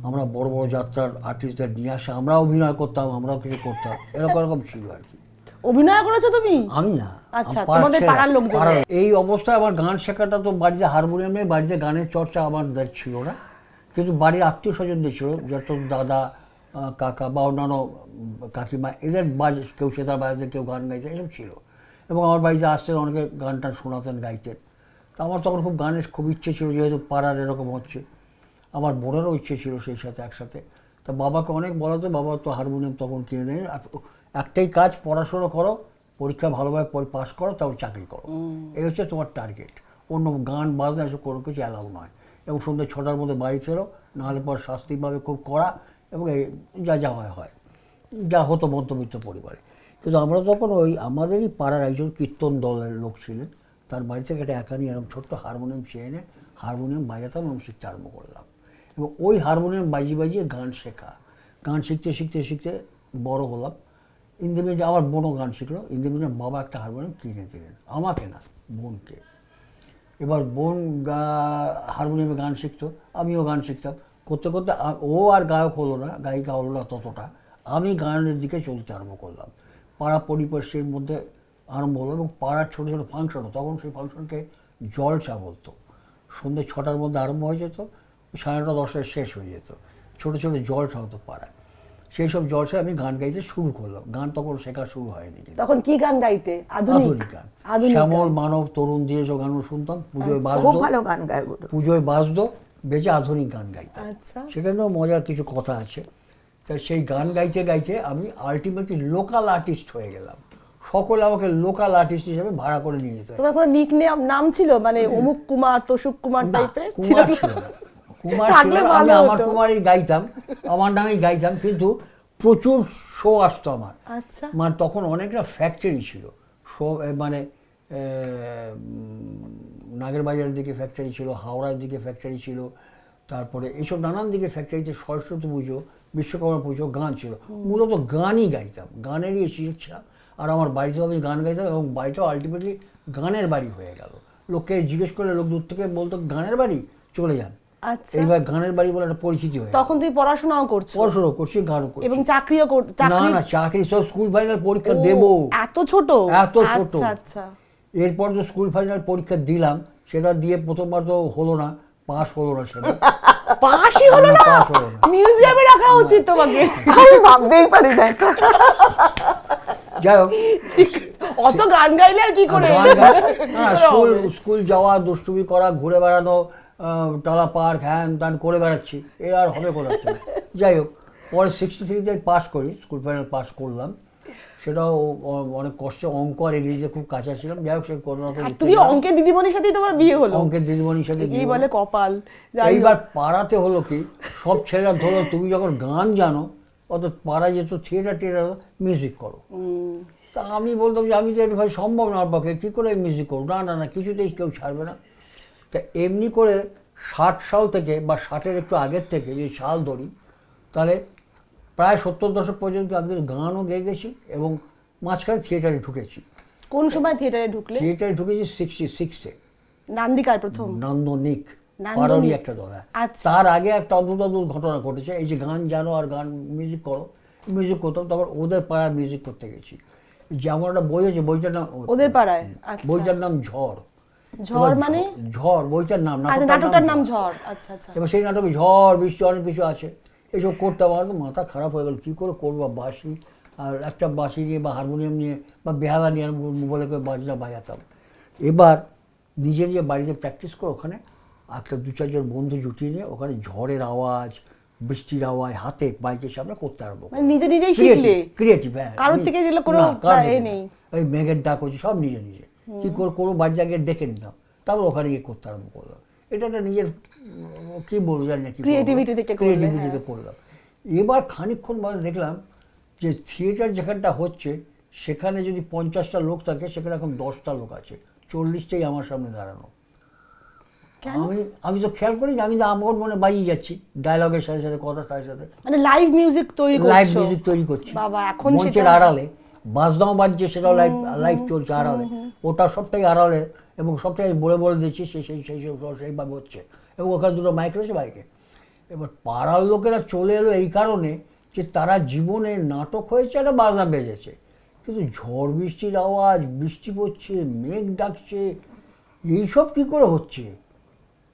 আমরা বড় বড় যাত্রার আর্টিস্টদের নিয়ে আসে, আমরা অভিনয় করতাম, আমরাও কিছু করতাম, এরকম এরকম ছিল আর কি। অভিনয় করেছো তুমি? আমি না, আচ্ছা, আমার তোমাদের ছেলেরা, পাড়ার লোকজন। এই অবস্থায় আমার গান শেখাটা তো বাড়িতে হারমোনিয়াম নেই, বাড়িতে গানের চর্চা আমার ছিল না, কিন্তু বাড়ির আত্মীয় স্বজনদের ছিল, যত দাদা কাকা বা অন্যান্য কাকিমা, এদের কেউ সেতার বাজাতে, কেউ গান গাইতে, এসব ছিল। এবং আমার বাড়িতে আসতেন অনেকে, গান টান শোনাতেন, গাইতেন। তো আমার তখন খুব গানের খুব ইচ্ছে ছিল, যেহেতু পাড়ার এরকম হচ্ছে। আমার বোনেরও ইচ্ছে ছিল সেই সাথে একসাথে। তা বাবাকে অনেক বলা তো, বাবা তো হারমোনিয়াম তখন কিনে দেয়নি, একটাই কাজ, পড়াশোনা করো, পরীক্ষা ভালোভাবে পাস করো, তারপর চাকরি করো, এই হচ্ছে তোমার টার্গেট। অন্য গান বাজনা এসব কোনো কিছু অ্যালাউ নয়। এবং সন্ধ্যে 6টার মধ্যে বাড়ি ফেরো, নাহলে পর শাস্তি পাবে খুব কড়া, এবং এই যা যা হয় যা হতো মধ্যবিত্ত পরিবারে। কিন্তু আমরা তখন ওই আমাদেরই পাড়ার একজন কীর্তন দলের লোক ছিলেন, তার বাড়ি থেকে একটা একানি এরকম ছোট্ট হারমোনিয়াম চেয়ে এনে হারমোনিয়াম বাজাতাম এবং শিখতে আরম্ভ করলাম। এবং ওই হারমোনিয়াম বাজিয়ে গান শেখা, গান শিখতে শিখতে শিখতে বড় হলাম। ইন্দিমিনে আমার বোনও গান শিখলো, ইন্দিমিনে বাবা একটা হারমোনিয়াম কিনে দিলেন, আমাকে না, বোনকে। এবার বোন হারমোনিয়ামে গান শিখতো, আমিও গান শিখতাম, করতে করতে ও আর গায়ক হলো না, গায়িকা হলো না ততটা, আমি গানের দিকে চলতে আরম্ভ করলাম। পাড়া পরিবেশের মধ্যে আরম্ভ হলো, এবং পাড়ার ছোটো ছোটো ফাংশনও, তখন সেই ফাংশনকে জলসা বলতো। সন্ধ্যে 6টার মধ্যে আরম্ভ হয়ে যেত, 9:30 10টায় শেষ হয়ে যেত, ছোটো ছোটো জলসা হতো পাড়ায়। সেই সব জলসায় আমি গান গাইতে শুরু করলাম। গান তখন শেখা শুরু হয়নি, তখন কি গান গাইতে? আধুনিক গান, আধুনিক শ্যামল, মানব, তরুণ দিয়ে সব গানগুলো শুনতাম, পুজোয় খুব বাজতো, ভালো গান গায় ওগুলো। পুজোয় বাজতো, বেঁচে আধুনিক গান গাইতাম। আচ্ছা। সেটা নিয়েও মজার কিছু কথা আছে। তাই সেই গান গাইতে গাইতে আমি আলটিমেটলি লোকাল আর্টিস্ট হয়ে গেলাম। সকলে আমাকে লোকাল আর্টিস্ট হিসেবে ভাড়া করে নিয়ে যেত। তোমার কোনো নিক নাম ছিল, মানে অমুক কুমার, তোষুক কুমার টাইপের ছিল? কুমার ছিল না, কুমার ছিল থাকলে না, আমি ভালো আমার হতো। কুমারই গাইতাম, আমার নামেই গাইতাম, কিন্তু প্রচুর শো আসতো আমার। আচ্ছা। মানে তখন অনেকটা ফ্যাক্টরি ছিল, শো মানে নাগের বাজারের দিকে ফ্যাক্টরি ছিল, হাওড়ার দিকে ফ্যাক্টরি ছিল, তারপরে এইসব নানান দিকে ফ্যাক্টরিতে সরস্বতী পুজো, বিশ্বকর্মা পুজো, গান ছিল। মূলত গানই গাইতাম, গানেরই শিখছিলাম। আর আমার বাড়িতেও আমি গান গাইতাম, এবং বাড়িটাও আলটিমেটলি গানের বাড়ি হয়ে গেল। লোককে জিজ্ঞেস করলে লোক দূর থেকে বলতো গানের বাড়ি, চলে যান। আচ্ছা। এইবার গানের বাড়ি বলে একটা পরিচিতি হয়ে গেল। তখন তুমি পড়াশোনাও করছো? পড়াশোনা করছি, গানও করছি। এবং চাকরিও না না, চাকরি সব স্কুল ফাইনাল পরীক্ষা দেবো। এত ছোট? এত ছোট। আচ্ছা আচ্ছা। এরপর তো স্কুল ফাইনাল পরীক্ষা দিলাম, সেটা দিয়ে প্রথমবার তো হলো না, পাস হলো না, সেটা পাশই হলো না? পাস হলো না। মিউজিয়ামে রাখা উচিত তোমাকে। আমি ভাবতেই পারি না এটা। যাই হোক, অত গান গাইলে আর কি করে? স্কুল যাওয়া, দুষ্টুমি করা, ঘুরে বেড়ানো, টালা পার্ক, হ্যান ত্যান করে বেড়াচ্ছি, এ আর হবে কোথাচ্ছে। যাই হোক, পরে 63-তে পাস করি, স্কুল ফাইনাল পাস করলাম। সেটাও অনেক কষ্টে, অঙ্ক আর ইংরেজিতে খুব কাছে ছিলাম। যাই হোক, সে কোনো রকম তুমি অঙ্কের দিদিমণির সাথেই তোমার বিয়ে হলো? অঙ্কের দিদিমণির সাথে কি বলে কপাল। এইবার পাড়াতে হলো কি, সব ছেলেরা ধরো তুমি যখন গান জানো, অত পাড়ায় যেত থিয়েটার মিউজিক করো। তা আমি বলতাম যে আমি তো এটা ভাই সম্ভব না, আমার পক্ষে কী করে মিউজিক করবো, না না না, কিছুতেই কেউ ছাড়বে না। তা এমনি করে 60 সাল থেকে বা 60-এর একটু আগের থেকে যদি সাল ধরি, তাহলে প্রায় 70 দশক পর্যন্ত আমি গানও গেয়ে গেছি, এবং মাঝখানে থিয়েটারে ঢুকেছি। কোন সময় থিয়েটারে ঢুকলে? থিয়েটারে ঢুকেছি 66-এ, নান্দিকার প্রথম? নান্দনিক নান্দনিক। পারোরই একটা দল। আচ্ছা। তার আগে একটা অদ্ভুত অদ্ভুত ঘটনা ঘটেছে। এই যে গান জানো আর গান মিউজিক করো, মিউজিক করতাম, তখন ওদের পাড়ায় মিউজিক করতে গেছি। যেমন একটা বই আছে, বইটার নাম ওদের পাড়ায়? আচ্ছা। বইটার নাম ঝড়। ঝড় মানে? ঝড় বইটার নাম, আচ্ছা, নাটকটার নাম ঝড়। আচ্ছা আচ্ছা। এবার সেই নাটকে ঝড় বৃষ্টি অনেক কিছু আছে, এইসব করতাম। আমার তো মাথা খারাপ হয়ে গেল, কী করে করবো, বাঁশি আর একটা বাঁশি নিয়ে বা হারমোনিয়াম নিয়ে বা বেহালা নিয়ে বলে করে বাজনা বাজাতাম। এবার নিজে নিজে বাড়িতে প্র্যাকটিস করে ওখানে একটা 2-4 জন বন্ধু জুটিয়ে নিয়ে ওখানে ঝড়ের আওয়াজ, বৃষ্টির আওয়াজ হাতে মাইকের সামনে করতে আরম্ভ। মানে নিজে নিজেই শিখলে? ক্রিয়েটিভ, হ্যাঁ। কারোর থেকে যেগুলো কোনো এ নেই? ওই মেঘের ডাক হচ্ছে, সব নিজে নিজে কী করে করবো, বাড়ি জায়গায় দেখে নিতাম, তারপর ওখানে গিয়ে করতে আরম্ভ করলাম। এটা একটা নিজের কি বলবো জানি না কি Creativity থেকে করলে, ক্রিয়েটিভিটিতে করলাম। এবার খানিকক্ষণ বাদে দেখলাম যে থিয়েটার যেখানটা হচ্ছে সেখানে যদি 50টা লোক থাকে সেখানে এখন 10টা লোক আছে, 40টাই আমার সামনে দাঁড়ানো। কেন? আমি তো খেয়াল করি যে আমি তো আমার মনে বাজিয়ে যাচ্ছি ডায়লগের সাথে সাথে, কথার সাথে সাথে মানে লাইভ মিউজিক তৈরি করছো? লাইভ মিউজিক তৈরি করছি বাবা, এখন মঞ্চের সেটা- আড়ালে বাজনাও বাজছে, সেটাও লাইভ লাইভ চলছে আড়ালে, ওটা সবটাই আড়ালে, এবং সবটাই বলে বলে দিচ্ছি সেইভাবে হচ্ছে, এবং ওখানে দুটো মাইক রয়েছে বাইকে। এবার পাড়ার লোকেরা চলে এলো এই কারণে যে তারা জীবনে নাটক হয়েছে, একটা বাজনা বেজেছে, কিন্তু ঝড় বৃষ্টির আওয়াজ, বৃষ্টি পড়ছে, মেঘ ডাকছে, এইসব কী করে হচ্ছে?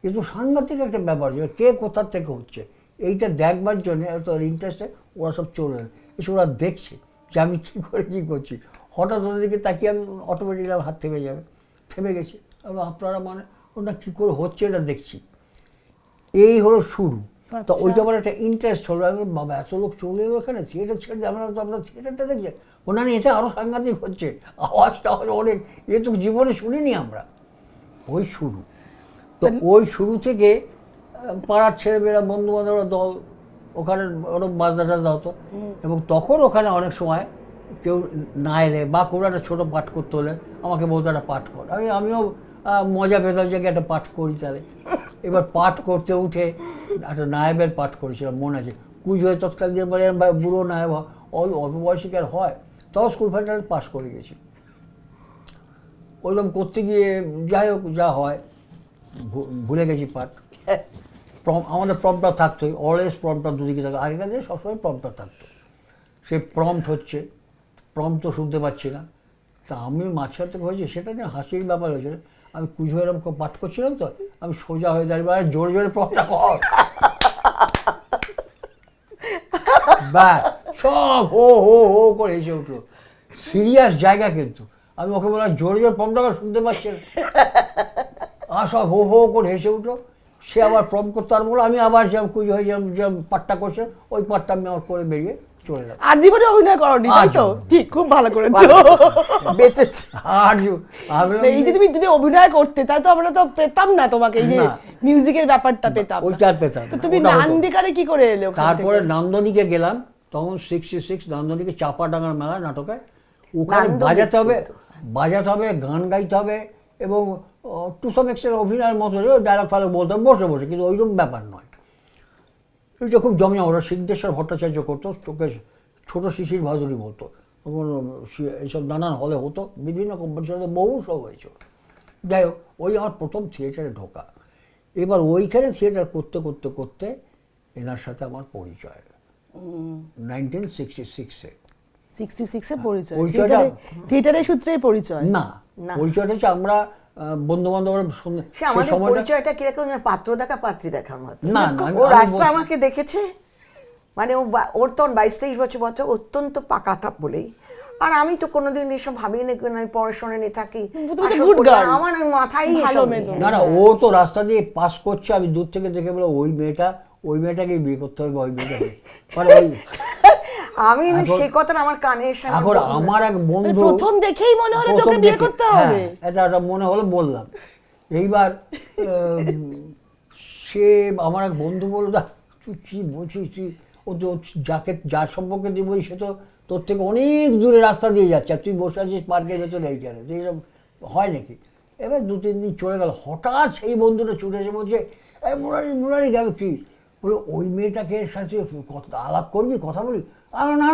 এ তো সাংঘাতিক একটা ব্যাপার, যে কে কোথার থেকে হচ্ছে এইটা দেখবার জন্য এত ইন্টারেস্টে ওরা সব চলে এলো, এসে ওরা দেখছে যে আমি কী করে কী করছি। হঠাৎ ওদের দিকে তাকিয়ে আমি অটোমেটিকলি হাত থেমে যাবে, থেমে গেছি। এবং আপনারা মানে ওটা কী করে হচ্ছে এটা দেখছি। এই হলো শুরু। তো ওইটা আমার একটা ইন্টারেস্ট হলো, আমি বাবা এত লোক চলে এলো এখানে, থিয়েটার ছেড়ে দিয়ে আমরা তো আমরা থিয়েটারটা দেখছি, ও না এটা আরও সাংঘাতিক হচ্ছে, আওয়াজটা অনেক, এ তো জীবনে শুনিনি আমরা। ওই শুরু। তো ওই শুরু থেকে পাড়ার ছেলেমেয়েরা, বন্ধু বান্ধবরা দল ওখানে ওরকম বাজনা টাজনা হতো, এবং তখন ওখানে অনেক সময় কেউ না এলে বা কোনো একটা ছোটো পাঠ করতে হলে আমাকে বলতো একটা পাঠ কর। আমিও মজা পেতাম যে একটা পাঠ করি তাহলে। এবার পাঠ করতে উঠে একটা নায়েবের পাঠ করেছিলাম, মনে আছে, কুচ হয়ে তৎকাল দিয়ে বলে বুড়ো নায়েব অল্প বয়সী আর হয়, তাও স্কুল ফাইনাল পাস করে গেছি। ওইরকম করতে গিয়ে যাই হোক যা হয়, ভুলে গেছি পাঠ। আমাদের প্রম্পটা থাকতোই, অলওয়েজ প্রম্পটা দুদিকে থাকতো, আগেকার দিনে সবসময় প্রম্পটা থাকতো। সে প্রম্পট হচ্ছে, প্রম্পট তো শুনতে পাচ্ছি না, তা আমি মাঝখান থেকে হয়েছে সেটা নিয়ে হাসির ব্যাপার হয়েছিল। আমি কুঝো এরকম পাঠ করছিলাম, তো আমি সোজা হয়ে দাঁড়িয়ে জোরে জোরে প্রম্পটা কর, ব্যাস সব হো হো হো করে এসে উঠলো। সিরিয়াস জায়গা, কিন্তু আমি ওকে বললাম জোরে জোরে প্রম্পটা কর, শুনতে পাচ্ছি না, আর সব হো হো করে হেসে উঠলো। সে আবার প্রম করতে আর বলো, আমি আবার যেমন কুঝো হয়ে যেমন পাঠটা করছে ওই পাঠটা আমি আমার করে বেরিয়ে চলে গেলাম। আর জীবনে অভিনয় করনি, তাই তো? ঠিক, খুব ভালো করেছো, বেঁচেছে। আর এই যে তুমি যদি অভিনয় করতে, তাই তো আমরা তো পেতাম না তোমাকে, এই যে মিউজিকের ব্যাপারটা পেতাম না। ওইটা আর পেতাম না। তো তুমি ওটা হতো। নান্দিকারে কি করে এলে ওখান থেকে? তারপরে নান্দনিকে গেলাম, তখন 66 নান্দনিকে চাপাডাঙ্গার মেলা নাটকে, ওখানে বাজাতে হবে, গান গাইতে হবে, এবং টু সাম এক্সটেন্ট অভিনয়ের মতো ডায়লগ ফায়লগ বলতে হবে বসে বসে, কিন্তু ওইরকম ব্যাপার নয়। ওইটা খুব জমিয়া, ওরা সিদ্ধেশ্বর ভট্টাচার্য করতো, চোখে ছোটো শিশির ভাদুরী বলতো, এইসব নানান হলে হতো, বিভিন্ন কম্পিটিশনে বহু সব হয়েছে। যাই হোক, ওই আমার প্রথম থিয়েটারে ঢোকা। এবার ওইখানে থিয়েটার করতে করতে করতে এনার সাথে আমার পরিচয় 1966-এ। 66 এ পরিচয়, পরিচয়টা থিয়েটারের সূত্রে পরিচয় না, পরিচয়টা হচ্ছে আমরা বন্ধু বান্ধবরা সে আমাদের পরিচয়টা কিরকম, পাত্র দেখা পাত্রী দেখার মতো। না ও রাস্তা আমাকে দেখেছে, মানে ওর তখন 22-23 বছর বয়স, অত্যন্ত পাকাতা বলেই। আর আমি তো কোনোদিন এসব ভাবিনি, আমি পড়াশোনা নিয়ে থাকি, আমার মাথায় না না, ও তো রাস্তা দিয়ে পাস করছে, আমি দূর থেকে দেখে বলে ওই মেয়েটাকেই বিয়ে করতে হবে, ওই মেয়েটাকে। আমি সেই কথাটা আমার কানে এসে, এখন আমার এক বন্ধু প্রথম দেখেই মনে হলো তোকে বিয়ে করতে হবে, এটা মনে হলো বললাম। এইবার সে আমার এক বন্ধু বলল, তুই কি বলছিস, তুই ও তো যার সম্পর্কে তুই বলিস সে তো তোর থেকে অনেক দূরে রাস্তা দিয়ে যাচ্ছে, আর তুই বসে আছিস পার্কের ভেতরে এইখানে, এইসব হয় নাকি? এবার 2-3 দিন চলে গেল, হঠাৎ সেই বন্ধুটা ছুটে এসে বলছে, এই মুরারি গেল কি বলো, ওই মেয়েটাকে সাথে আলাপ করবি, কথা বলি? না না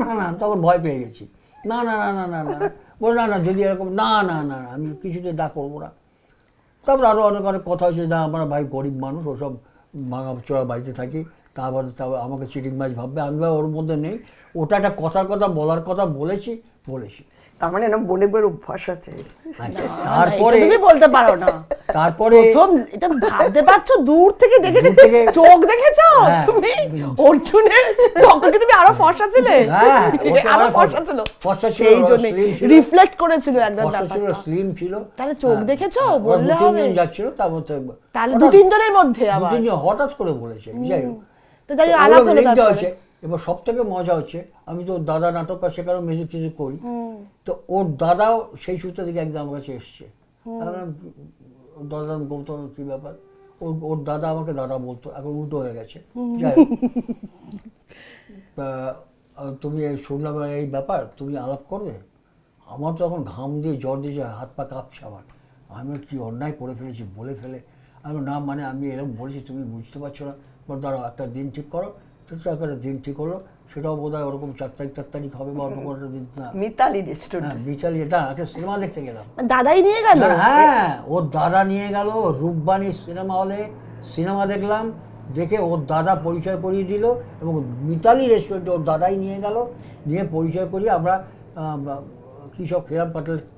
না না, তখন ভয় পেয়ে গেছি। না না না না না না বল, না না যদি এরকম, না না না না আমি কিছুতে না করবো না। তারপর আরও অনেক কথা হয়েছে, না আমরা ভাই গরিব মানুষ, ওসব ভাঙা চোরা বাড়িতে থাকি, তারপর আমাকে চিটিং মাছ ভাববে, আমি ভাই ওর মধ্যে নেই। ওটা একটা কথার কথা বলার কথা বলেছি। তার মানে না বলে বলে অভ্যাস আছে। তারপরে তুমি বলতে পারো না, তারপরে প্রথম এটা ভাবতে পারছো, দূর থেকে দেখেছো, চোখ দেখেছো তুমি অর্জুনের, তখন কি তুমি আরো ফর্সা ছিলে? আরো ফর্সা ছিল, সেই জন্য রিফ্লেক্ট করেছিল একদম ব্যাপারটা, স্লিম ছিল। তাহলে চোখ দেখেছো বললে হবে, যাচ্ছিল তার মধ্যে, তাহলে 2-3 জনের মধ্যে আবার 2-3 জন হঠাৎ করে বলেছে। যাই হোক, তো তাই আলাপ হলো তারপরে। এবার সব থেকে মজা হচ্ছে, আমি তো দাদা নাটক সেখানেও মিউজিক টিউজিক করি, তো ওর দাদাও সেই সূত্র থেকে একদম আমার কাছে এসছে। দাদা গৌতম কি ব্যাপার, ও ওর দাদা আমাকে দাদা বলতো, এখন উল্টো হয়ে গেছে। যাই হোক, তুমি শুনলাম এই ব্যাপার, তুমি আলাপ করবে। আমার তো এখন ঘাম দিয়ে জ্বর দিয়ে হাত পা কাঁপছে আমার। আমি কি অন্যায় করে ফেলেছি বলে ফেলে, আমি না মানে আমি এরকম বলেছি তুমি বুঝতে পারছো না, দাঁড়াও একটা দিন ঠিক করো। একটা দিন ঠিক হলো, সেটাও বোধ হয় ওরকম 4 তারিখ হবে বা অন্য কোনো একটা দিন না। মিতালি রেস্টুরেন্ট, হ্যাঁ মিতালি, এটা একটা সিনেমা দেখতে গেলাম। দাদাই নিয়ে গেল? হ্যাঁ, ওর দাদা নিয়ে গেল রূপবাণী সিনেমা হলে, সিনেমা দেখলাম, দেখে ওর দাদা পরিচয় করিয়ে দিল, এবং মিতালি রেস্টুরেন্টে ওর দাদাই নিয়ে গেল, নিয়ে পরিচয় করিয়ে আমরা কী সব খেলাম,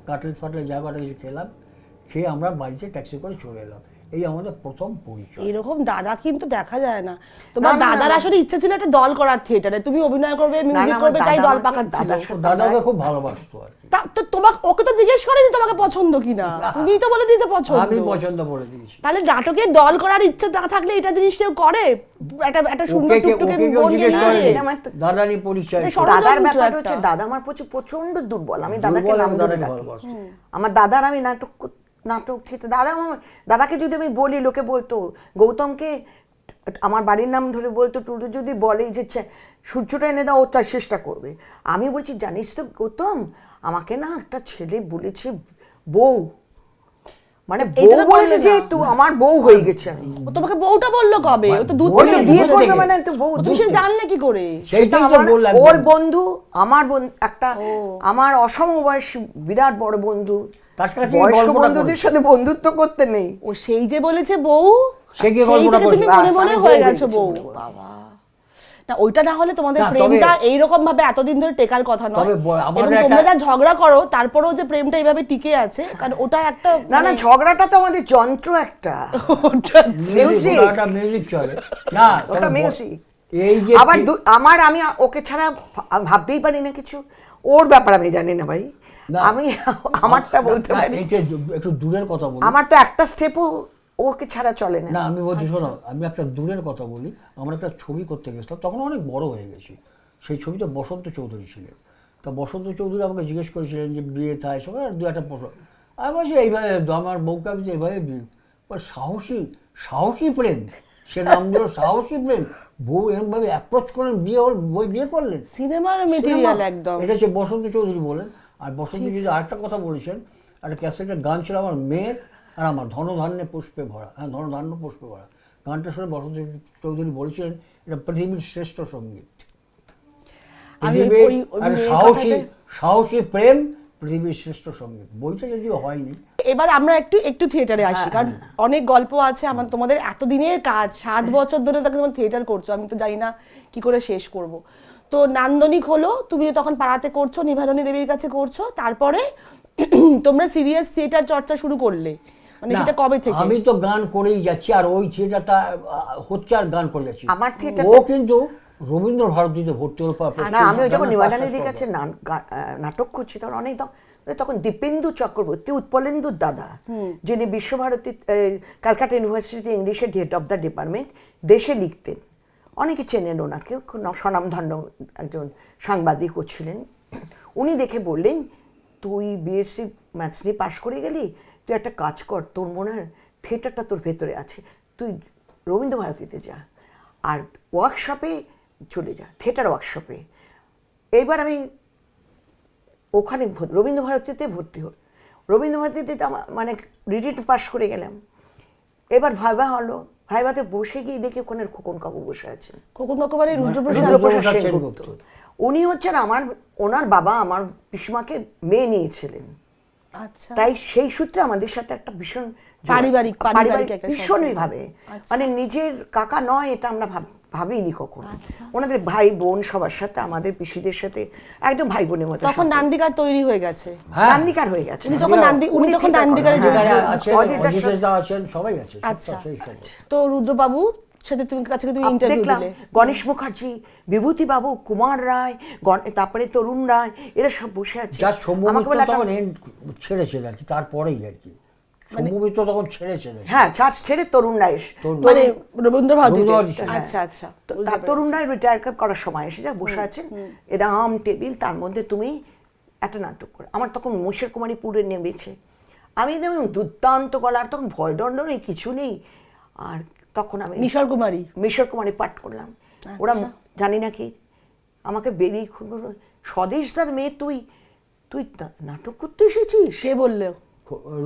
কাটলেট ফাটলেট যা কটা কিছু খেলাম, খেয়ে আমরা বাড়িতে ট্যাক্সি করে চলে এলাম। এই আমাদের প্রথম পরিচয়। এরকম দাদা কিন্তু দেখা যায় না। তোমার দাদার আসলে ইচ্ছে ছিল একটা দল করার থিয়েটারে, তুমি অভিনয় করবে, মিউজিক করবে, তাই দল পাকাচ্ছিল। দাদাকে খুব ভালোবাসতো আর কি। তো তোমাকে, ওকে তো জিজ্ঞেস করেনি তোমাকে পছন্দ কিনা, তুমিই তো বলে দিয়েছো পছন্দ। আমি পছন্দ করে দিয়েছি। তাহলে নাটকে দল করার ইচ্ছে না থাকলে এটা জিনিস কেউ করে? একটা সুন্দর টুকটুকে বোনকে নিয়ে দাদা নিয়ে পরিচয়। দাদার ব্যাপার হচ্ছে, দাদা আমার প্রচন্ড দুর্বল। আমি দাদাকে নাম ধরে ডাকি। আমার দাদার, আমি নাটক থেকে দাদাকে যদি আমি বলি, লোকে বলতো গৌতমকে আমার বাড়ির নাম ধরে বলতো, টুটু যদি বলে যে সূর্যটা এনে দাও, ও তার চেষ্টা করবে। আমি বলছি জানিস তো গৌতম, আমাকে না একটা ছেলে বলেছে বউ, মানে বউ বলেছে যে তুই আমার বউ হয়ে গেছে। আমি, ও তোমাকে বউটা বললো কবে? ও তো দুধ বিয়ে করছে মানে তো বউ। তুমি সে জানলে কি করে? সেইটাই তো বললাম। ওর বন্ধু, আমার একটা আমার অসমবয়সী বিরাট বড় বন্ধু, তার সাথে বয়স্ক বন্ধুদের সাথে বন্ধুত্ব করতে নেই। ও সেই যে বলেছে বউ, সে কি গল্পটা করছে? তুমি মনে মনে হয়ে গেছো বউ। বাবা, না ওইটা না হলে তোমাদের প্রেমটা এইরকম ভাবে এতদিন ধরে টেকার কথা নয়। এবং তোমরা যা ঝগড়া করো তারপরেও যে প্রেমটা এইভাবে টিকে আছে, কারণ ওটা একটা না ঝগড়াটা তো আমাদের যন্ত্র একটা, মিউজিক চলে না, ওটা মিউজিক। এই যে আবার আমি ওকে ছাড়া ভাবতেই পারি না কিছু। ওর ব্যাপার আমি জানি না ভাই, আমি আমারটা বলতে পারি। একটু দূরের কথা বলি, আমার তো একটা স্টেপও ওকে ছাড়া চলে না। না আমি বলছি শোনো, আমি একটা দূরের কথা বলি। আমরা একটা ছবি করতে গেছিলাম, তখন অনেক বড় হয়ে গেছি। সেই ছবিটা বসন্ত চৌধুরী ছিলেন। তা বসন্ত চৌধুরী আমাকে জিজ্ঞেস করেছিলেন যে বিয়ে থাকে সবাই, আর দু একটা প্রশ্ন। আমি বলছি এইভাবে, আমার বউকে আমি এইভাবে সাহসী প্রেম, সে নাম দিল সাহসী প্রেম। বউ এরকমভাবে অ্যাপ্রোচ করলেন, বিয়ে করলেন, সিনেমার মেটেরিয়াল একদম। এটা হচ্ছে বসন্ত চৌধুরী বলেন। আর বসন্ত চৌধুরী আরেকটা কথা বলেছেন, একটা ক্যাসেটের গান ছিল আমার মেয়ের আর আমার, ধনধান্যে পুষ্পে ভরা। হ্যাঁ, ধনধান্য পুষ্পে ভরা গানটা শুনে বসন্ত চৌধুরী বলেছিলেন এটা পৃথিবীর শ্রেষ্ঠ সঙ্গীত। সাহসী প্রেম পৃথিবীর শ্রেষ্ঠ সঙ্গীত। বইটা যদিও হয়নি। এবার আমরা একটু থিয়েটারে আসি, কারণ অনেক গল্প আছে আমার। তোমাদের এতদিনের কাজ, 60 বছর ধরে তোমরা থিয়েটার করছো, আমি তো জানি না কি করে শেষ করব। তো নান্দনিক হলো, তুমি তখন পাড়াতে করছো, নিভারণী দেবীর কাছে করছো, তারপরে তোমরা সিরিয়াস থিয়েটার চর্চা শুরু করলে, মানে সেটা কবে থেকে? আমি তো গান করেই যাচ্ছি, আর ওই থিয়েটারটা হচ্ছে, আর গান করে যাচ্ছি। আমার থিয়েটার ও কিন্তু রবীন্দ্র ভারতীতে ভর্তি হল। না, আমি যখন নিবারণী দেবীর কাছে নাটক করছি তখন তখন দীপেন্দু চক্রবর্তী, উৎপলেন্দুর দাদা, যিনি বিশ্বভারতী ক্যালকাটা ইউনিভার্সিটি ইংলিশের হেড অফ দ্য ডিপার্টমেন্ট, দেশে লিখতেন, অনেকে চেনেন ওনাকে, স্বনামধন্য একজন সাংবাদিকও ছিলেন। উনি দেখে বললেন, তুই বিএসসি ম্যাথস নিয়ে পাশ করে গেলি, তুই একটা কাজ কর, তোর মনে হয় থিয়েটারটা তোর ভেতরে আছে, তুই রবীন্দ্র ভারতীতে যা আর ওয়ার্কশপে চলে যা, থিয়েটার ওয়ার্কশপে। এইবার আমি ওখানে রবীন্দ্র ভারতীতে ভর্তি হই। রবীন্দ্র ভারতীতে মানে রিটিট পাস করে গেলাম। এবার ভাইবা হলো, ভাইবাতে বসে গিয়ে দেখি ওখানে খোকন কাকু বসে আছেন। খোকন কাকু মানে রুদ্রপ্রসাদ সেনগুপ্ত। উনি হচ্ছেন ওনার বাবা আমার পিসিমাকে মেয়ে নিয়েছিলেন। আচ্ছা, তাই সেই সূত্রে আমাদের সাথে একটা ভীষণ পারিবারিক ভীষণই ভাবে, মানে নিজের কাকা নয় এটা আমরা ভাবিনি কখনো। ওনাদের ভাই বোন সবার সাথে, আমাদের পিসিদের সাথে একদম ভাই বোনের মতো। তখন নান্দিকার তৈরি হয়ে গেছে, নান্দিকার হয়ে গেছে। উনি তখন নান্দিকারে আছেন, সবাই আছে। আচ্ছা, তো রুদ্রবাবু সাথে তুমি কাছে তুমি ইন্টারভিউ দিলে, গণেশ মুখার্জি, বিভূতি বাবু, কুমার রায়, তারপরে তরুণ রায়, এরা সব বসে আছে। যা সম্ভব তখন ছেড়েছিল আর কি, তারপরেই আর কি সম্ভবিত তখন ছেড়েছিল। হ্যাঁ, চার্জ ছেড়ে তরুণ রায়, মানে রবীন্দ্র ভারতীতে। আচ্ছা আচ্ছা, তরুণ রায় রিটায়ার করার সময় এসে যা বসে আছেন, এটা আম টেবিল, তার মধ্যে তুমি একটা নাটক করে। আমার তখন মহিষের কুমারী পুরে নেমেছে, আমি দেখুন দুর্দান্ত গলা, আর তখন ভয় দণ্ড নেই, কিছু নেই। আর তখন আমি মিশর কুমারী। মিশর কুমারী পাঠ করলাম। ওরা জানি না কি আমাকে বেরিয়ে বলল, স্বদেশদার মেয়ে তুই তুই নাটক করতে এসেছিস? কে বললে?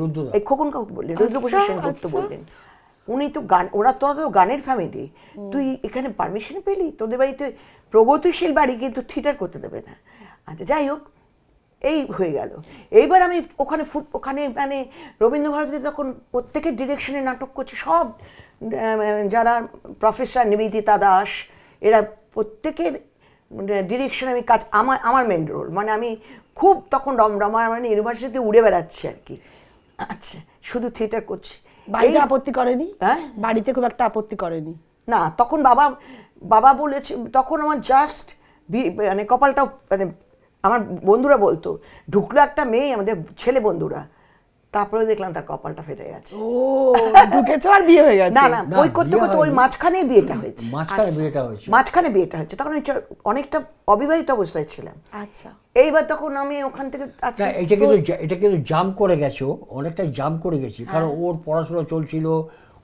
রুদ্রদা। এই খোকন কাকু বললেন, রুদ্রপ্রসাদ সেনগুপ্ত বললেন। উনি তো গান, ওরা তোরা তো গানের ফ্যামিলি, তুই এখানে পারমিশন পেলি? তোদের বাড়িতে প্রগতিশীল বাড়ি, কিন্তু থিয়েটার করতে দেবে না। আচ্ছা যাই হোক, এই হয়ে গেল। এইবার আমি ওখানে মানে রবীন্দ্রভারতীতে তখন প্রত্যেকের ডিরেকশনে নাটক করছি, সব যারা প্রফেসর নিবেদিতা দাস এরা প্রত্যেকের ডিরেকশনে আমি কাজ, আমার মেন রোল, মানে আমি খুব তখন রমরমা মানে ইউনিভার্সিটিতে উড়ে বেড়াচ্ছি আর কি। আচ্ছা, শুধু থিয়েটার করছি। বাড়িতে আপত্তি করেনি? হ্যাঁ, বাড়িতে খুব একটা আপত্তি করেনি না। তখন বাবা বলেছে, তখন আমার জাস্ট মানে কপালটা, মানে আমার বন্ধুরা বলতো ঢুকলো একটা মেয়ে, আমাদের ছেলে বন্ধুরা, তারপরে দেখলাম তার কপালটা ফেটে গেছে। ও, ঢুকেছো আর বিয়ে হয়ে গেছে? না না, বই করতে করতে ওই মাঝখানেই বিয়েটা হয়েছে। মাঝখানে বিয়েটা হয়েছে, তখন আমি অনেকটা অবিবাহিত অবস্থায় ছিলাম। আচ্ছা, এইবার তখন আমি ওখান থেকে এটা কিন্তু জাম করে গেছো, অনেকটাই জাম করে গেছি, কারণ ওর পড়াশোনা চলছিল,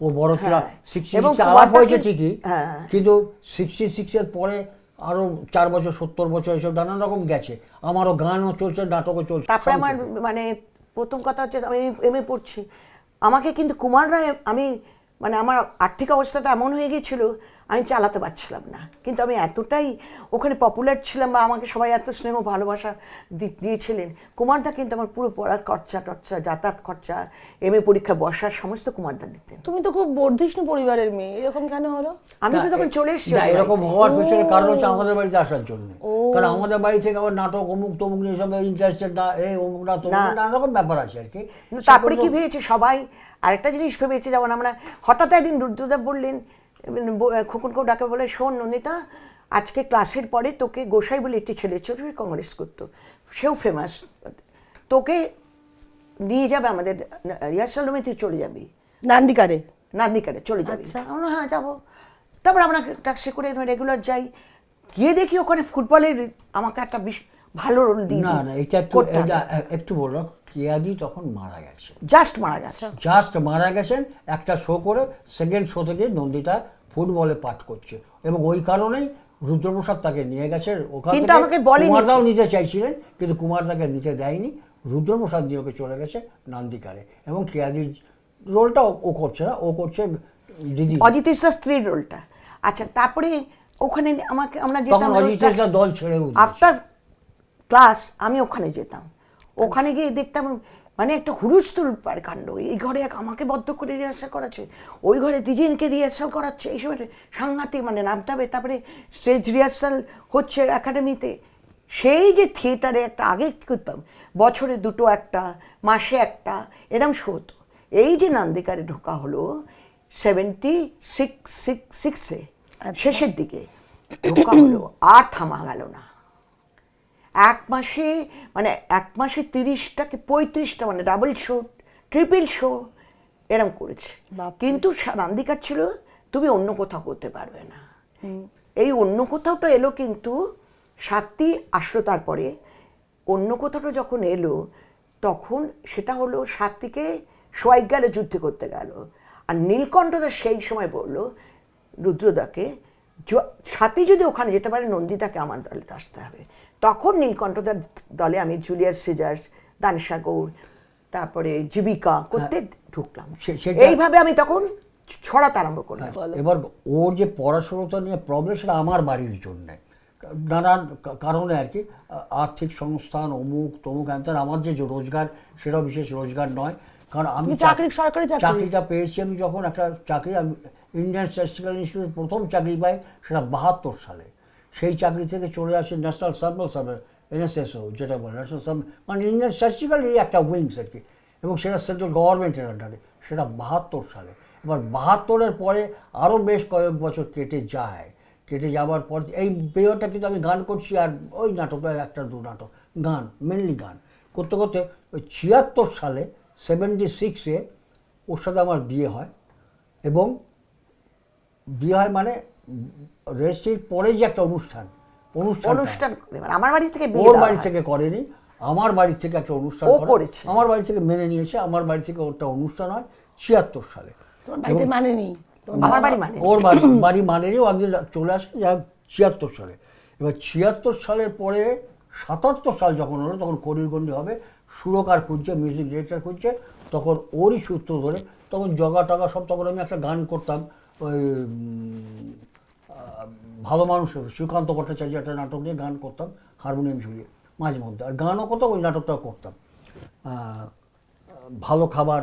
ও বড় ছিল, 66 আলাপ হয়েছে ঠিকই, কিন্তু 66 এর পরে আরো 4 বছর 70 বছর এসব নানান রকম গেছে। আমারও গানও চলছে, নাটকও চলছে। তারপরে আমার মানে প্রথম কথা হচ্ছে, আমি এমএ পড়ছি, আমাকে কিন্তু কুমার রায়, আমি মানে আমার আর্থিক অবস্থাটা এমন হয়ে গিয়েছিল আমি চালাতে পারছিলাম না, কিন্তু আমি এতটাই ওখানে পপুলার ছিলাম বা আমাকে সবাই এত স্নেহ ভালোবাসা দিয়েছিলেন। কুমারদা কিন্তু আমার পুরো পড়ার খরচা টর্চা, যাতায়াত খরচা, এমএ পরীক্ষা বসার সমস্ত কুমারদা দিতেন। তুমি তো খুব বর্ধিষ্ণু পরিবারের মেয়ে, এরকম কেন হলো? আমি তো তখন চলে এসেছি। এরকম হওয়ার পেছনে কারণ হচ্ছে আমাদের বাড়িতে আসার জন্য, কারণ আমাদের বাড়ি থেকে আবার নাটক অমুক তমুক নিয়ে সব ইন্টারেস্টেড না, এই অমুক না তমুক, নানা রকম ব্যাপার আছে আর কি। তারপরে কি ভেবেছে সবাই, আরেকটা জিনিস ভেবেছে, যেমন আমরা হঠাৎ একদিন রুদ্রদা বললেন, খোকনকেও ডাকে বলে, শোন নন্দিতা, আজকে ক্লাসের পরে তোকে গোসাই বলে একটি ছেলে ছিল, সে কংগ্রেস করতো, সেও ফেমাস, তোকে নিয়ে যাবে আমাদের রিহার্সাল রুমে, তুই চলে যাবি নান্দিকারে চলে যাবি। আমরা হ্যাঁ যাবো। তারপর আমরা ট্যাক্সি করে রেগুলার যাই, গিয়ে দেখি ওখানে ফুটবলের আমাকে একটা ভালো রোল দিয়ে। না না, এটা একটু বললো, কেয়াদি তখন মারা গেছে, জাস্ট মারা গেছেন একটা শো করে, সেকেন্ড শো থেকে নন্দিতা ফুটবলে পাঠ করছে, এবং ওই কারণেই রুদ্রপ্রসাদ তাকে নিয়ে গেছে ওখান থেকে। কুমারদাও নিতে চাইছিলেন, কিন্তু কুমারদাকে নিতে দেয়নি, রুদ্রপ্রসাদ নিয়ে ওকে চলে গেছে নান্দিকারে, এবং কেয়াদির রোলটা ও করছে না, ও করছে দিদি অজিত ইসলার স্ত্রীর রোলটা। আচ্ছা, তারপরে ওখানে আমরা যেতাম, অজিত ইসলার দল ছেড়ে আফটার ক্লাস আমি ওখানে যেতাম, ওখানে গিয়ে দেখতাম মানে একটা হুড়ুস্থুল কাণ্ড। এই ঘরে আমাকে বদ্ধ করে রিহার্সাল করাচ্ছে, ওই ঘরে দুজনকে রিহার্সাল করাচ্ছে, এইসব সাংঘাতিক, মানে নামতে হবে। তারপরে স্টেজ রিহার্সাল হচ্ছে একাডেমিতে, সেই যে থিয়েটারে একটা আগে করতাম বছরে 2টো একটা, মাসে একটা, এরম শো হতো। এই যে নান্দিকারে ঢোকা হলো 76-6-6-6-এ শেষের দিকে ঢোকা হলো, আর থামা গেল না। এক মাসে 30টা কি 35টা, মানে ডাবল শো, ট্রিপল শো এরম করেছে। কিন্তু নান্দিকার ছিল তুমি অন্য কোথাও করতে পারবে না। এই অন্য কোথাওটা এলো, কিন্তু সাতটি আসলো, তারপরে অন্য কোথাওটা যখন এলো, তখন সেটা হলো সাতটিকে সোয়াইক গেলে যুদ্ধ করতে গেল, আর নীলকণ্ঠদা সেই সময় বলল রুদ্রদাকে, সাথী যদি ওখানে যেতে পারে, নন্দিতাকে আমার দলে আসতে হবে। তখন নীলকণ্ঠদার দলে আমি জুলিয়াস সিজার্স, দানিশা গৌর, তারপরে জীবিকা করতে ঢুকলাম। এইভাবে আমি তখন ছড়াতে আরম্ভ করলাম। এবার ওর যে পড়াশোনাটা নিয়ে প্রবলেম, সেটা আমার বাড়ির জন্যে, নানান কারণে আর কি, আর্থিক সংস্থান অমুক তমুক, আমার যে রোজগার সেটাও বিশেষ রোজগার নয়, কারণ আমি সরকারি চাকরিটা পেয়েছি। আমি যখন একটা চাকরি, আমি ইন্ডিয়ান স্ট্যাটিস্টিক্যাল ইনস্টিটিউট প্রথম চাকরি পাই, সেটা 72 সালে। সেই চাকরি থেকে চলে আসি ন্যাশনাল সার্ভেল সার্ভে, NSSO যেটা বলে, ন্যাশনাল সার্ভে মানে ইন্ডিয়ান স্ট্যাটিস্টিক্যাল একটা উইংস আর কি, এবং সেটা সেন্ট্রাল গভর্নমেন্টের আন্ডারে, সেটা 72 সালে। এবার 72-এর পরে আরও বেশ কয়েক বছর কেটে যাওয়ার পর এই পিরিয়ডটা কিন্তু আমি গান করছি, আর ওই নাটকটা 1-2 নাটক গান, মেনলি গান করতে করতে ওই 76 সালে 76-এ ওর সাথে আমার বিয়ে হয়। এবং বিয়ে হয় মানে রেজিস্ট্রির পরে যে একটা অনুষ্ঠান আমার বাড়ি থেকে, ওর বাড়ি থেকে করেনি, আমার বাড়ি থেকে একটা অনুষ্ঠান করেছে, আমার বাড়ি থেকে মেনে নিয়েছে, আমার বাড়ি থেকে ওটা অনুষ্ঠান হয় 76 সালে। মানেনি? আমার বাড়ি মানে ওর বাড়ি মানেরও একদিন চলে আসে, যা ৭৬ সালে। এবার ৭৬ সালের পরে ৭৭ সাল যখন হলো, তখন করিরগন্ডি হবে, সুরকার খুঁজছে, মিউজিক ডিরেক্টর খুঁজছে, তখন ওরই সূত্র ধরে তখন জগা টগা সব, তখন আমি একটা গান করতাম ওই ভালো মানুষ, শ্রীকান্ত ভট্টাচার্য একটা নাটক নিয়ে গান করতাম হারমোনিয়াম ঝুলিয়ে মাঝে মধ্যে, আর গানও করতাম, ওই নাটকটাও করতাম ভালো খাবার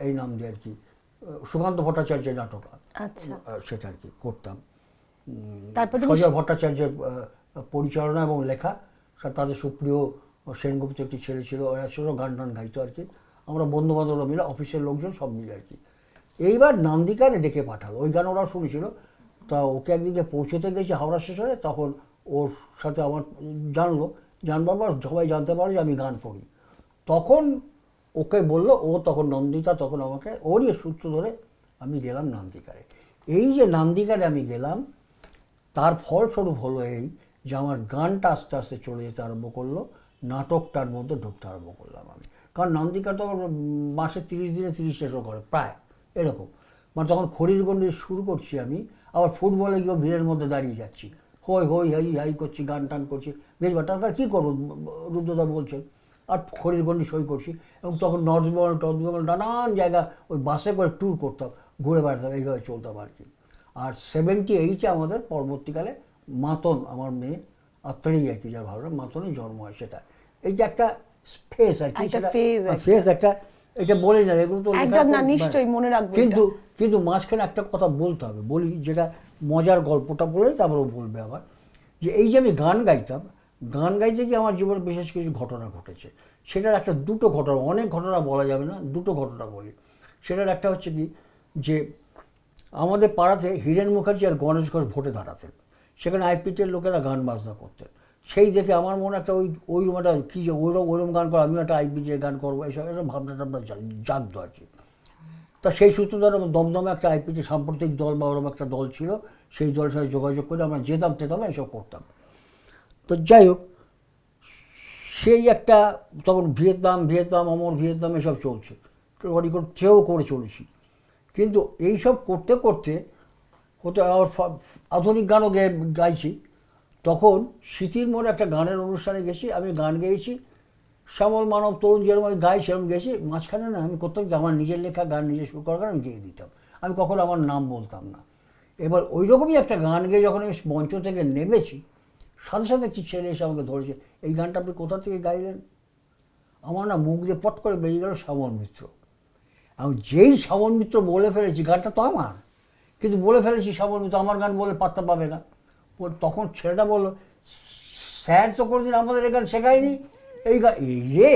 এই নাম দিয়ে আর কি, সুকান্ত ভট্টাচার্যের নাটক, আচ্ছা, সেটা আর কি করতাম। তারপর সজয় ভট্টাচার্যের পরিচালনা এবং লেখা, তাদের সুপ্রিয় সেনগুপ্ত একটি ছেলে ছিল, ওরা ছিল গান টান গাইতো আর কি, আমরা বন্ধু বান্ধবরা মিলে, অফিসের লোকজন সব মিলে আর কি। এইবার নান্দিকারে ডেকে পাঠালো, ওই গান ওরাও শুনেছিল, তা ওকে একদিকে পৌঁছতে গেছি হাওড়া স্টেশনে, তখন ওর সাথে আমার জানবার পর সবাই জানতে পারে যে আমি গান করি, তখন ওকে বললো, ও তখন নন্দিতা তখন আমাকে ওরই সূত্র ধরে আমি গেলাম নান্দিকারে। এই যে নান্দিকারে আমি গেলাম, তার ফলস্বরূপ হলো এই যে আমার গানটা আস্তে আস্তে চলে যেতে আরম্ভ করলো, নাটকটার মধ্যে ঢুকতে আরম্ভ করলাম আমি। কারণ নান্দিকা তো মাসে 30 দিনে 30টা শো করে প্রায় এরকম, মানে তখন খড়িরগন্ডি শুরু করছি আমি, আবার ফুটবলে গিয়েও ভিড়ের মধ্যে দাঁড়িয়ে যাচ্ছি, হই হই হাই হাই করছি, গান টান করছি, বেশ তারপর কী করবো রুদ্রদা বলছেন, আর খড়িরগন্ডি সই করছি। এবং তখন নর্থ বেঙ্গল নানান জায়গা ওই বাসে করে ট্যুর করতাম, ঘুরে বেড়াতাম, এইভাবে চলতাম আর কি। আর 78-এ আমাদের পরবর্তীকালে মাতন, আমার মেয়ে আত্মারেই আর কি, যার ভালো মাতনই জন্ম হয়, সেটা এইটা একটা ফেস আর কি, ফেস একটা, এটা বলে না, এগুলো তো একদম না, নিশ্চয়ই মনে রাখবো। কিন্তু মাঝখানে একটা কথা বলতে হবে, বলি যেটা মজার গল্পটা বলে তারপর ও বলবে আবার, যে এই যে আমি গান গাইতাম, গান গাইতে গিয়ে আমার জীবনে বিশেষ কিছু ঘটনা ঘটেছে। সেটার একটা দুটো ঘটনা, অনেক ঘটনা বলা যাবে না, দুটো ঘটনা বলি। সেটার একটা হচ্ছে কি, যে আমাদের পাড়াতে হীরেন মুখার্জি আর গণেশ ঘোষ ভোটে দাঁড়াতেন, সেখানে আইপিটির লোকেরা গান বাজনা করতেন। সেই দেখে আমার মনে একটা ওই একটা কী যে ওইরকম গান করো, আমিও একটা আইপিটির গান করবো, এইসব ভাবনা টাবনা জাগতো আর কি। তা সেই সূত্র ধরে দমদমে একটা আইপিটি সাম্প্রতিক দল বা ওরকম একটা দল ছিল, সেই দলের সাথে যোগাযোগ করে আমরা যেতাম টেতাম, এইসব করতাম। তো যাই হোক, সেই একটা তখন ভিয়েতনাম অমর ভিয়েতনাম এসব চলছে, সেও করে চলেছি। কিন্তু এইসব করতে করতে হতে আমার আধুনিক গানও গাইছি। তখন স্মৃতির মোড়ে একটা গানের অনুষ্ঠানে গেছি, আমি গান গেয়েছি, শ্যামল মানব তরুণ যেরকম আমি গাই সেরকম গেছি। মাঝখানে না আমি করতাম কি, আমার নিজের লেখা গান নিজে শুরু করার আমি গেয়ে দিতাম, আমি কখনো আমার নাম বলতাম না। এবার ওই রকমই একটা গান গেয়ে যখন আমি মঞ্চ থেকে নেমেছি, সাথে সাথে একটি ছেলে এসে আমাকে ধরেছে, এই গানটা আপনি কোথা থেকে গাইলেন? আমার না মুখ দিয়ে পট করে বেরিয়ে গেল শ্যামল মিত্র। আমি যেই শ্যামল মিত্র বলে ফেলেছি, গানটা তো আমার, কিন্তু বলে ফেলেছি শ্যামল মিত্র, আমার গান বলে পাত্তা পাবে না। তখন ছেলেটা বললো, স্যার তো কোনোদিন আমাদের এই গান শেখায়নি, এই গান এই রে,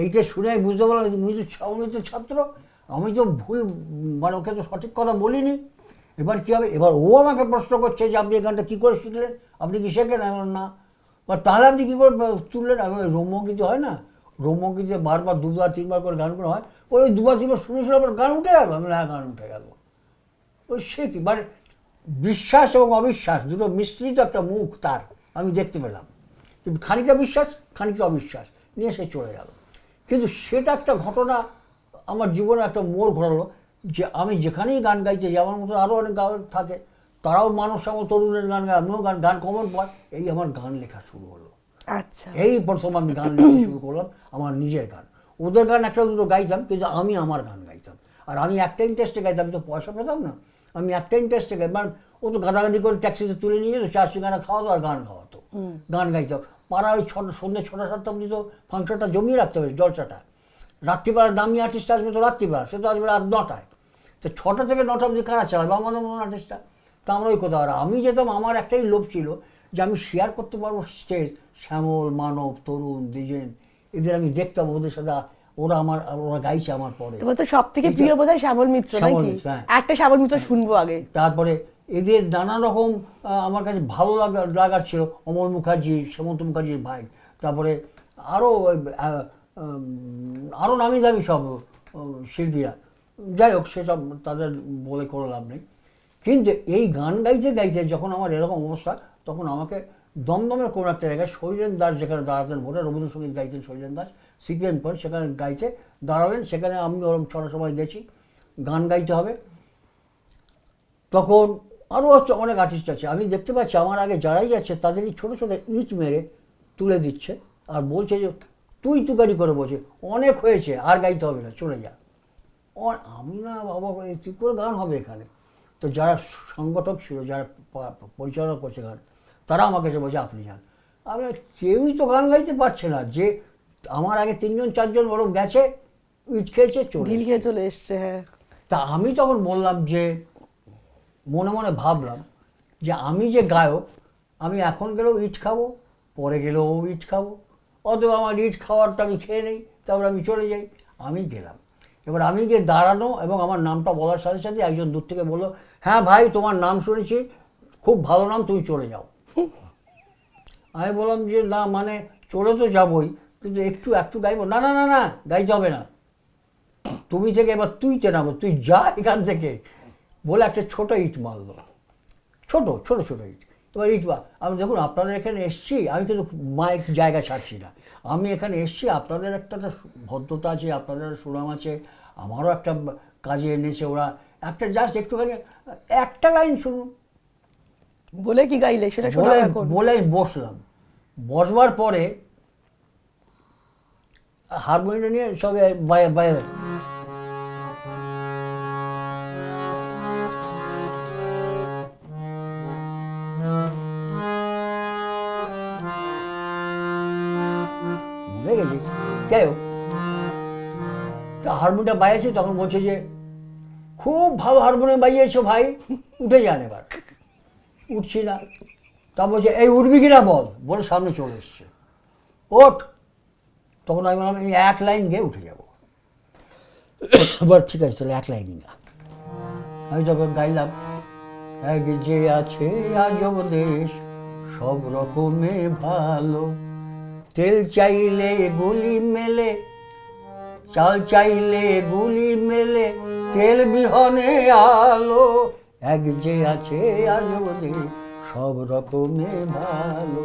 এইটা শুনে আমি বুঝতে পারলাম তুমি তো শ্যামল মিত্রের ছাত্র, আমি তো ভুল, মানে ওকে তো সঠিক কথা বলিনি। এবার কী হবে, এবার ও আমাকে প্রশ্ন করছে যে আপনি এই গানটা কী করে শিখলেন, আপনি কি শেখেন? আমি না, বা তাহলে আপনি কী করে তুললেন? আমি রোমঙ্গিতে হয় না, রোমঙ্গিতে বারবার 2-3 করে গান করে হয়, ওই 2-3 শুনে আবার গান উঠে গেল। আমি না, গান উঠে গেল, ওই সে কি, মানে বিশ্বাস এবং অবিশ্বাস দুটো মিশ্রিত একটা মুখ তার আমি দেখতে পেলাম, খানিকটা বিশ্বাস খানিকটা অবিশ্বাস নিয়ে সে চলে গেল। কিন্তু সেটা একটা ঘটনা আমার জীবনে একটা মোড় ঘটালো, যে আমি যেখানেই গান গাইতে যাই, আমার মতো আরও অনেক গায়ক থাকে, তারাও মানুষ আমার তরুণের গান গায়, আমিও গান কমন পাই, এই আমার গান লেখা শুরু হলো। আচ্ছা, এই প্রথম আমি গান লিখতে শুরু করলাম, আমার নিজের গান। ওদের গান একটা দুটো গাইতাম, কিন্তু আমি আমার গান গাইতাম। আর আমি একটা ইন্টারেস্টে গাইতাম, আমি তো পয়সা পেতাম না, আমি একটা ইন্টারেস্টে গাই, মানে ও তো গাদাগাদি করে ট্যাক্সিতে তুলে নিয়ে যেত, 4 ঠিকানা খাওয়াতো আর গান খাওয়াতো, গান গাইতাম। পাড়া ওই সন্ধ্যে 6টা-7টা অবধি তো ফাংশনটা জমিয়ে রাখতে হবে, জলসাটা। রাত্রিবেলা দামি আর্টিস্ট আসবে তো রাত্রিবেলা, সে তো আসবে রাত 9টায়, তো 6টা থেকে 9টা অবধি কারা চালাবে আমাদের মতন আর্টিস্টটা? তা আমরা ওই কোথাও, আর আমি যেতাম, আমার একটাই লোভ ছিল যে আমি শেয়ার করতে পারবো স্টেজ, শ্যামল, মানব, তরুণ, দ্বিজেন, এদের আমি দেখতাম, ওদের সাথে ওরা গাইছে আমার পরে। তোমার তো সব থেকে প্রিয় বোধহয় শ্যামল মিত্র, নাকি? একটা শ্যামল মিত্র শুনবো আগে। তারপরে এদের নানা রকম আমার কাছে ভালো লাগার ছিল, অমল মুখার্জি, হেমন্ত মুখার্জির ভাই, তারপরে আরও নামি দামি সব শিল্পীরা। যাই হোক, সেসব তাদের বলে কোনো লাভ নেই। কিন্তু এই গান গাইতে গাইতে যখন আমার এরকম অবস্থা, তখন আমাকে দমদমের কোনো একটা জায়গায় শৈলেন দাস, যেখানে দাঁড়াতেন ভোটে, রবীন্দ্রসঙ্গীত গাইতেন শৈলেন দাস, সিপিএম পয়েন্ট, সেখানে গাইতে দাঁড়ালেন। সেখানে আমি ওরকম 6টার সময় গেছি, গান গাইতে হবে। তখন আরও অনেক আর্টিস্ট আছে, আমি দেখতে পাচ্ছি আমার আগে যারাই যাচ্ছে তাদেরই ছোটো ছোটো ইট মেরে তুলে দিচ্ছে আর বলছে যে তুই তুকারি করে বলছে অনেক হয়েছে আর গাইতে হবে না, চলে যা। আমি না বাবা কী করে গান হবে এখানে? তো যারা সংগঠক ছিল, যারা পরিচালনা করছে গান, তারা আমাকে এসে বলছে আপনি যান। আমি কেউই তো গান গাইতে পারছে না, যে আমার আগে 3-4জন ওরকম গেছে, ইট খেয়েছে, ঢিল খেয়ে চলে এসছে। হ্যাঁ, তা আমি তখন বললাম যে মনে মনে ভাবলাম যে আমি যে গায়ক, আমি এখন গেলেও ইট খাবো, পরে গেলেও ইট খাবো, অথবা আমার ইট খাওয়ারটা আমি খেয়ে নেই, তারপর আমি চলে যাই। আমি গেলাম, এবার আমি গিয়ে দাঁড়ানো এবং আমার নামটা বলার সাথে সাথে একজন দূর থেকে বললো, হ্যাঁ ভাই তোমার নাম শুনেছি, খুব ভালো নাম, তুমি চলে যাও। আমি বললাম যে না মানে চলে তো যাবই, কিন্তু একটু গাইবো। না না না না, গাইতে হবে না, তুমি থেকে এবার তুইতে নামো, তুই যা এখান থেকে, বলে একটা ছোটো ইট মারলো, ছোটো ইট। এবার ইট আমি দেখুন আপনাদের এখানে এসছি, আমি কিন্তু মাইক জায়গা ছাড়ছি না, আমি এখানে এসছি, আপনাদের একটা ভদ্রতা আছে, আপনাদের সুনাম আছে, আমারও একটা কাজে এনেছে ওরা, একটা জাস্ট একটুখানি একটা লাইন শুনুন। বলে কি গাইলে সেটা শোনা এখন। বলে আমি বসলাম, বসবার পরে হারমোনিয়াম নিয়ে সবে বাইরে ভুলে গেছি, যাই হোক। তা হারমোনিয়ামটা বাজিয়েছি, তখন বলছে যে খুব ভালো হারমোনিয়াম বাজিয়েছো ভাই, উঠে যান। এবার উঠছি না, তা বলছে এই উঠবি কিনা বল, বলে সামনে চলে এসছে, ওঠ। তখন আমি বললাম এই এক লাইন গিয়ে উঠে যাবো। এবার ঠিক আছে তাহলে এক লাইনই গা। আমি তখন গাইলাম, এক যে আছে আজব দেশ, সব রকমে ভালো, তেল চাইলে গুলি মেলে, চাল চাইলে গুলি মেলে, তেল বিহনে আলো, এক যে আছে আজব দেশ, সব রকমে ভালো,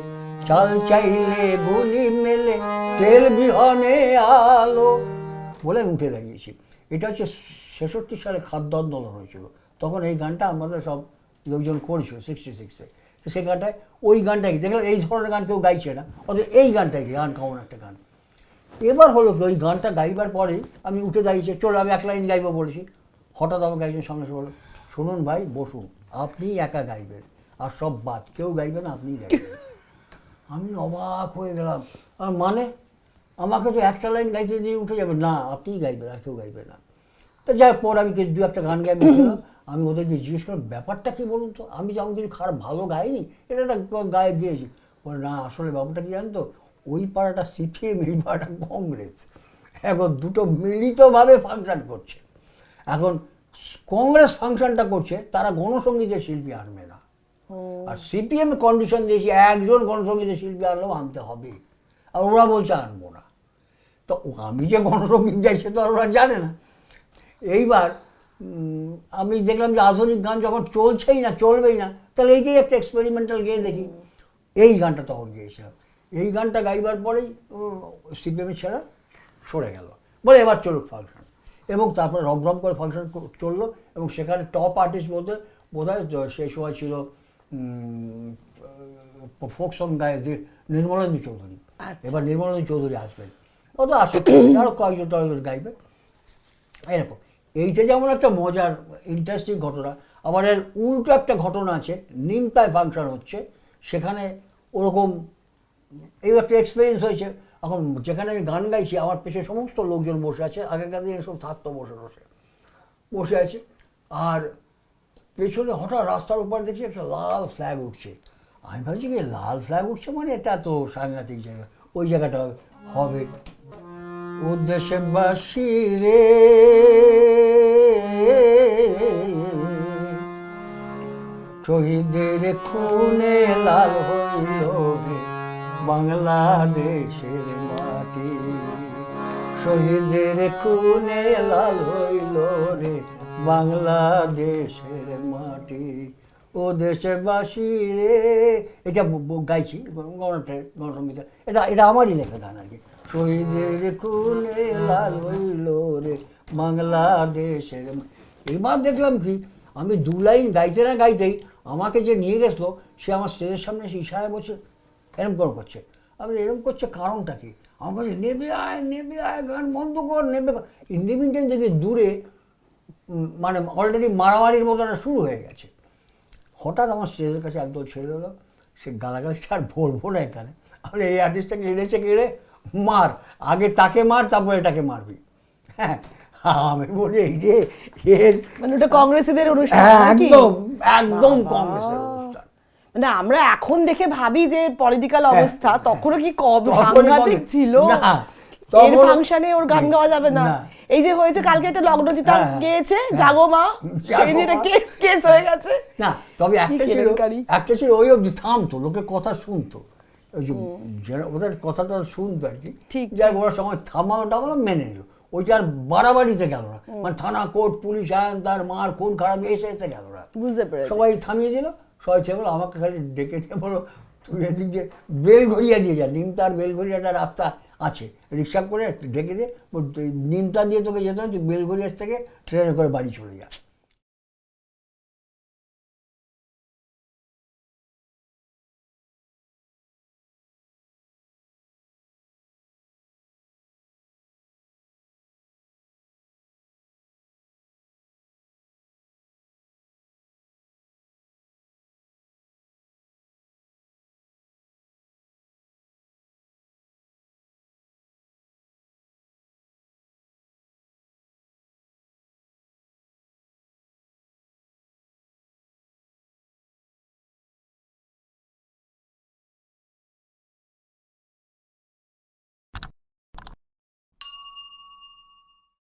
চাল চাইলে গুলি মেলে, তেল বিহনে আলো, বলে আমি উঠে দাঁড়িয়েছি। এটা হচ্ছে 66 সালে খাদ্য আন্দোলন হয়েছিল, তখন এই গানটা আমাদের সব লোকজন করেছিল 66-এ। তো সেই গানটায় ওই গানটাই দেখলাম, এই ধরনের গান কেউ গাইছে না, অথচ এই গানটাই গান কেমন একটা গান। এবার হলো কি, ওই গানটা গাইবার পরেই আমি উঠে দাঁড়িয়েছি, চলো আমি এক লাইন গাইবো বলেছি। হঠাৎ আমাকে একজন সামনে এসে বলল, শুনুন ভাই বসুন, আপনি একা গাইবেন, আর সব বাদ, কেউ গাইবে না, আপনিই গাইবেন। আমি অবাক হয়ে গেলাম, আর মানে আমাকে তো একটা লাইন গাইতে দিয়ে উঠে যাবে, না আপনিই গাইবেন, আর কেউ গাইবে না। তো যাই পর আমি দু একটা গান গাই গেলাম, আমি ওদেরকে জিজ্ঞেস করলাম ব্যাপারটা কী বলুন তো, আমি যেমন কিছু খারাপ ভালো গাইনি, এটা একটা গায়ে গিয়েছি। বলে না আসলে ব্যাপারটা কী জানেন তো, ওই পাড়াটা সিপিএম, এই পাড়াটা কংগ্রেস, এখন দুটো মিলিতভাবে ফাংশন করছে। এখন কংগ্রেস ফাংশনটা করছে, তারা গণসঙ্গীতের শিল্পী আনবে না, আর সিপিএম কন্ডিশন দিয়েছে একজন গণসঙ্গীতের শিল্পী আনলেও আনতে হবে, আর ওরা বলছে আনবো না। তো আমি যে গণসঙ্গীত যাই সে তো আর ওরা জানে না। এইবার আমি দেখলাম যে আধুনিক গান যখন চলছেই না, চলবেই না, তাহলে এইটাই একটা এক্সপেরিমেন্টাল গেয়ে দেখি। এই গানটা তখন গিয়েছিলাম, এই গানটা গাইবার পরেই সিপিএমের ছেড়া সরে গেল, বলে এবার চলুক ফাংশন। এবং তারপরে রমরম করে ফাংশন চললো, এবং সেখানে টপ আর্টিস্ট বলতে বোধহয় সেই সময় ছিল ফোক সং গায়ে যে নির্মলেন্দু চৌধুরী। এবার নির্মলেন্দু চৌধুরী আসবেন, ও তো আসে, আরও কয়েকজন টয়েকজন গাইবে, এরকম। এইটা যেমন একটা মজার ইন্টারেস্টিং ঘটনা, আবার এর উল্টো একটা ঘটনা আছে, নিমতায় ফাংশন হচ্ছে, সেখানে ওরকম এই একটা এক্সপিরিয়েন্স হয়েছে। এখন যেখানে আমি গান গাইছি আমার পেছনে সমস্ত লোকজন বসে আছে, আগেকার দিনে সব থাকতো বসে আছে, আর পেছনে হঠাৎ রাস্তার উপর দেখছি একটা লাল ফ্ল্যাগ উঠছে। আমি ভাবছি কি লাল ফ্ল্যাগ উঠছে মানে এটা তো সাংঘাতিক জায়গা, ওই জায়গাটা হবে ও দেশবাসী রে, শহীদের খুনে লাল হইল রে বাংলাদেশের মাটি, শহীদের খুনে লাল হইল রে বাংলাদেশের মাটি, ও দেশবাসী রে। এটা গাইছি গণসঙ্গীত, এটা আমারই লেখা গান আর কি। শহীদের খুনে লাল হইল রে বাংলাদেশের। এবার দেখলাম কি আমি 2 লাইন গাইতে না গাইতেই আমাকে যে নিয়ে গেছিলো সে আমার স্টেজের সামনে এসে ইশারায় বলছে এরম করছে। আমি এরকম করছে কারণটা কি? আমার কাছে নেবে আয় গান বন্ধ কর, নেবে কর। ইন্ডিপেন্ডেন্ট থেকে দূরে মানে অলরেডি মারামারির মতো একটা শুরু হয়ে গেছে। হঠাৎ আমার স্টেজের কাছে একদল ছেলে হলো, সে গালাগালি আর বলবো না এখানে, আমি এই আর্টিস্টটাকে এনেছে কেড়ে মার, আগে তাকে মার তারপরে এটাকে মারবি। হ্যাঁ, আমি বলি এই যে এর মানে ওটা কংগ্রেসীদের অনুষ্ঠান নাকি? একদম একদম কংগ্রেসের অনুষ্ঠান। মানে আমরা এখন দেখে ভাবি যে পলিটিক্যাল অবস্থা, তখনও কি কম তখনই সাংঘাতিক বলে- ছিল। না, এর তখন- ফাংশনে ওর গান গাওয়া যাবে না। না। এই যে হয়েছে কালকে একটা লগ্নজিতা হ্যাঁ, গেয়েছে জাগো মা, সেই নিয়ে একটা কেস হয়ে গেছে। না, তবে কি একটা কেলেঙ্কারি। ছিল ওই অবধি থামতো, লোকে কথা শুনতো, ওই যে যারা ওদের কথাটা শুনতো আর কি, ঠিক, যাই ওরা সময় থামানো টামানো মেনে নিল, ওইটা আর বাড়াবাড়িতে গেল না, মানে থানা কোর্ট পুলিশ আইন তার মার খুন খারাপ এসে গেল না, বুঝতে পেরেছি। সবাই থামিয়ে দিল। সবাই ছেলে বলো আমাকে খালি ডেকে নিয়ে বলো তুই এদিক দিয়ে বেলঘড়িয়া দিয়ে যা, নিমতার বেলঘড়িয়া একটা রাস্তা আছে, রিক্সা করে ডেকে দিয়ে নিমতা দিয়ে তোকে যেতে হবে, তুই বেলঘড়িয়া থেকে ট্রেনে করে বাড়ি চলে যা।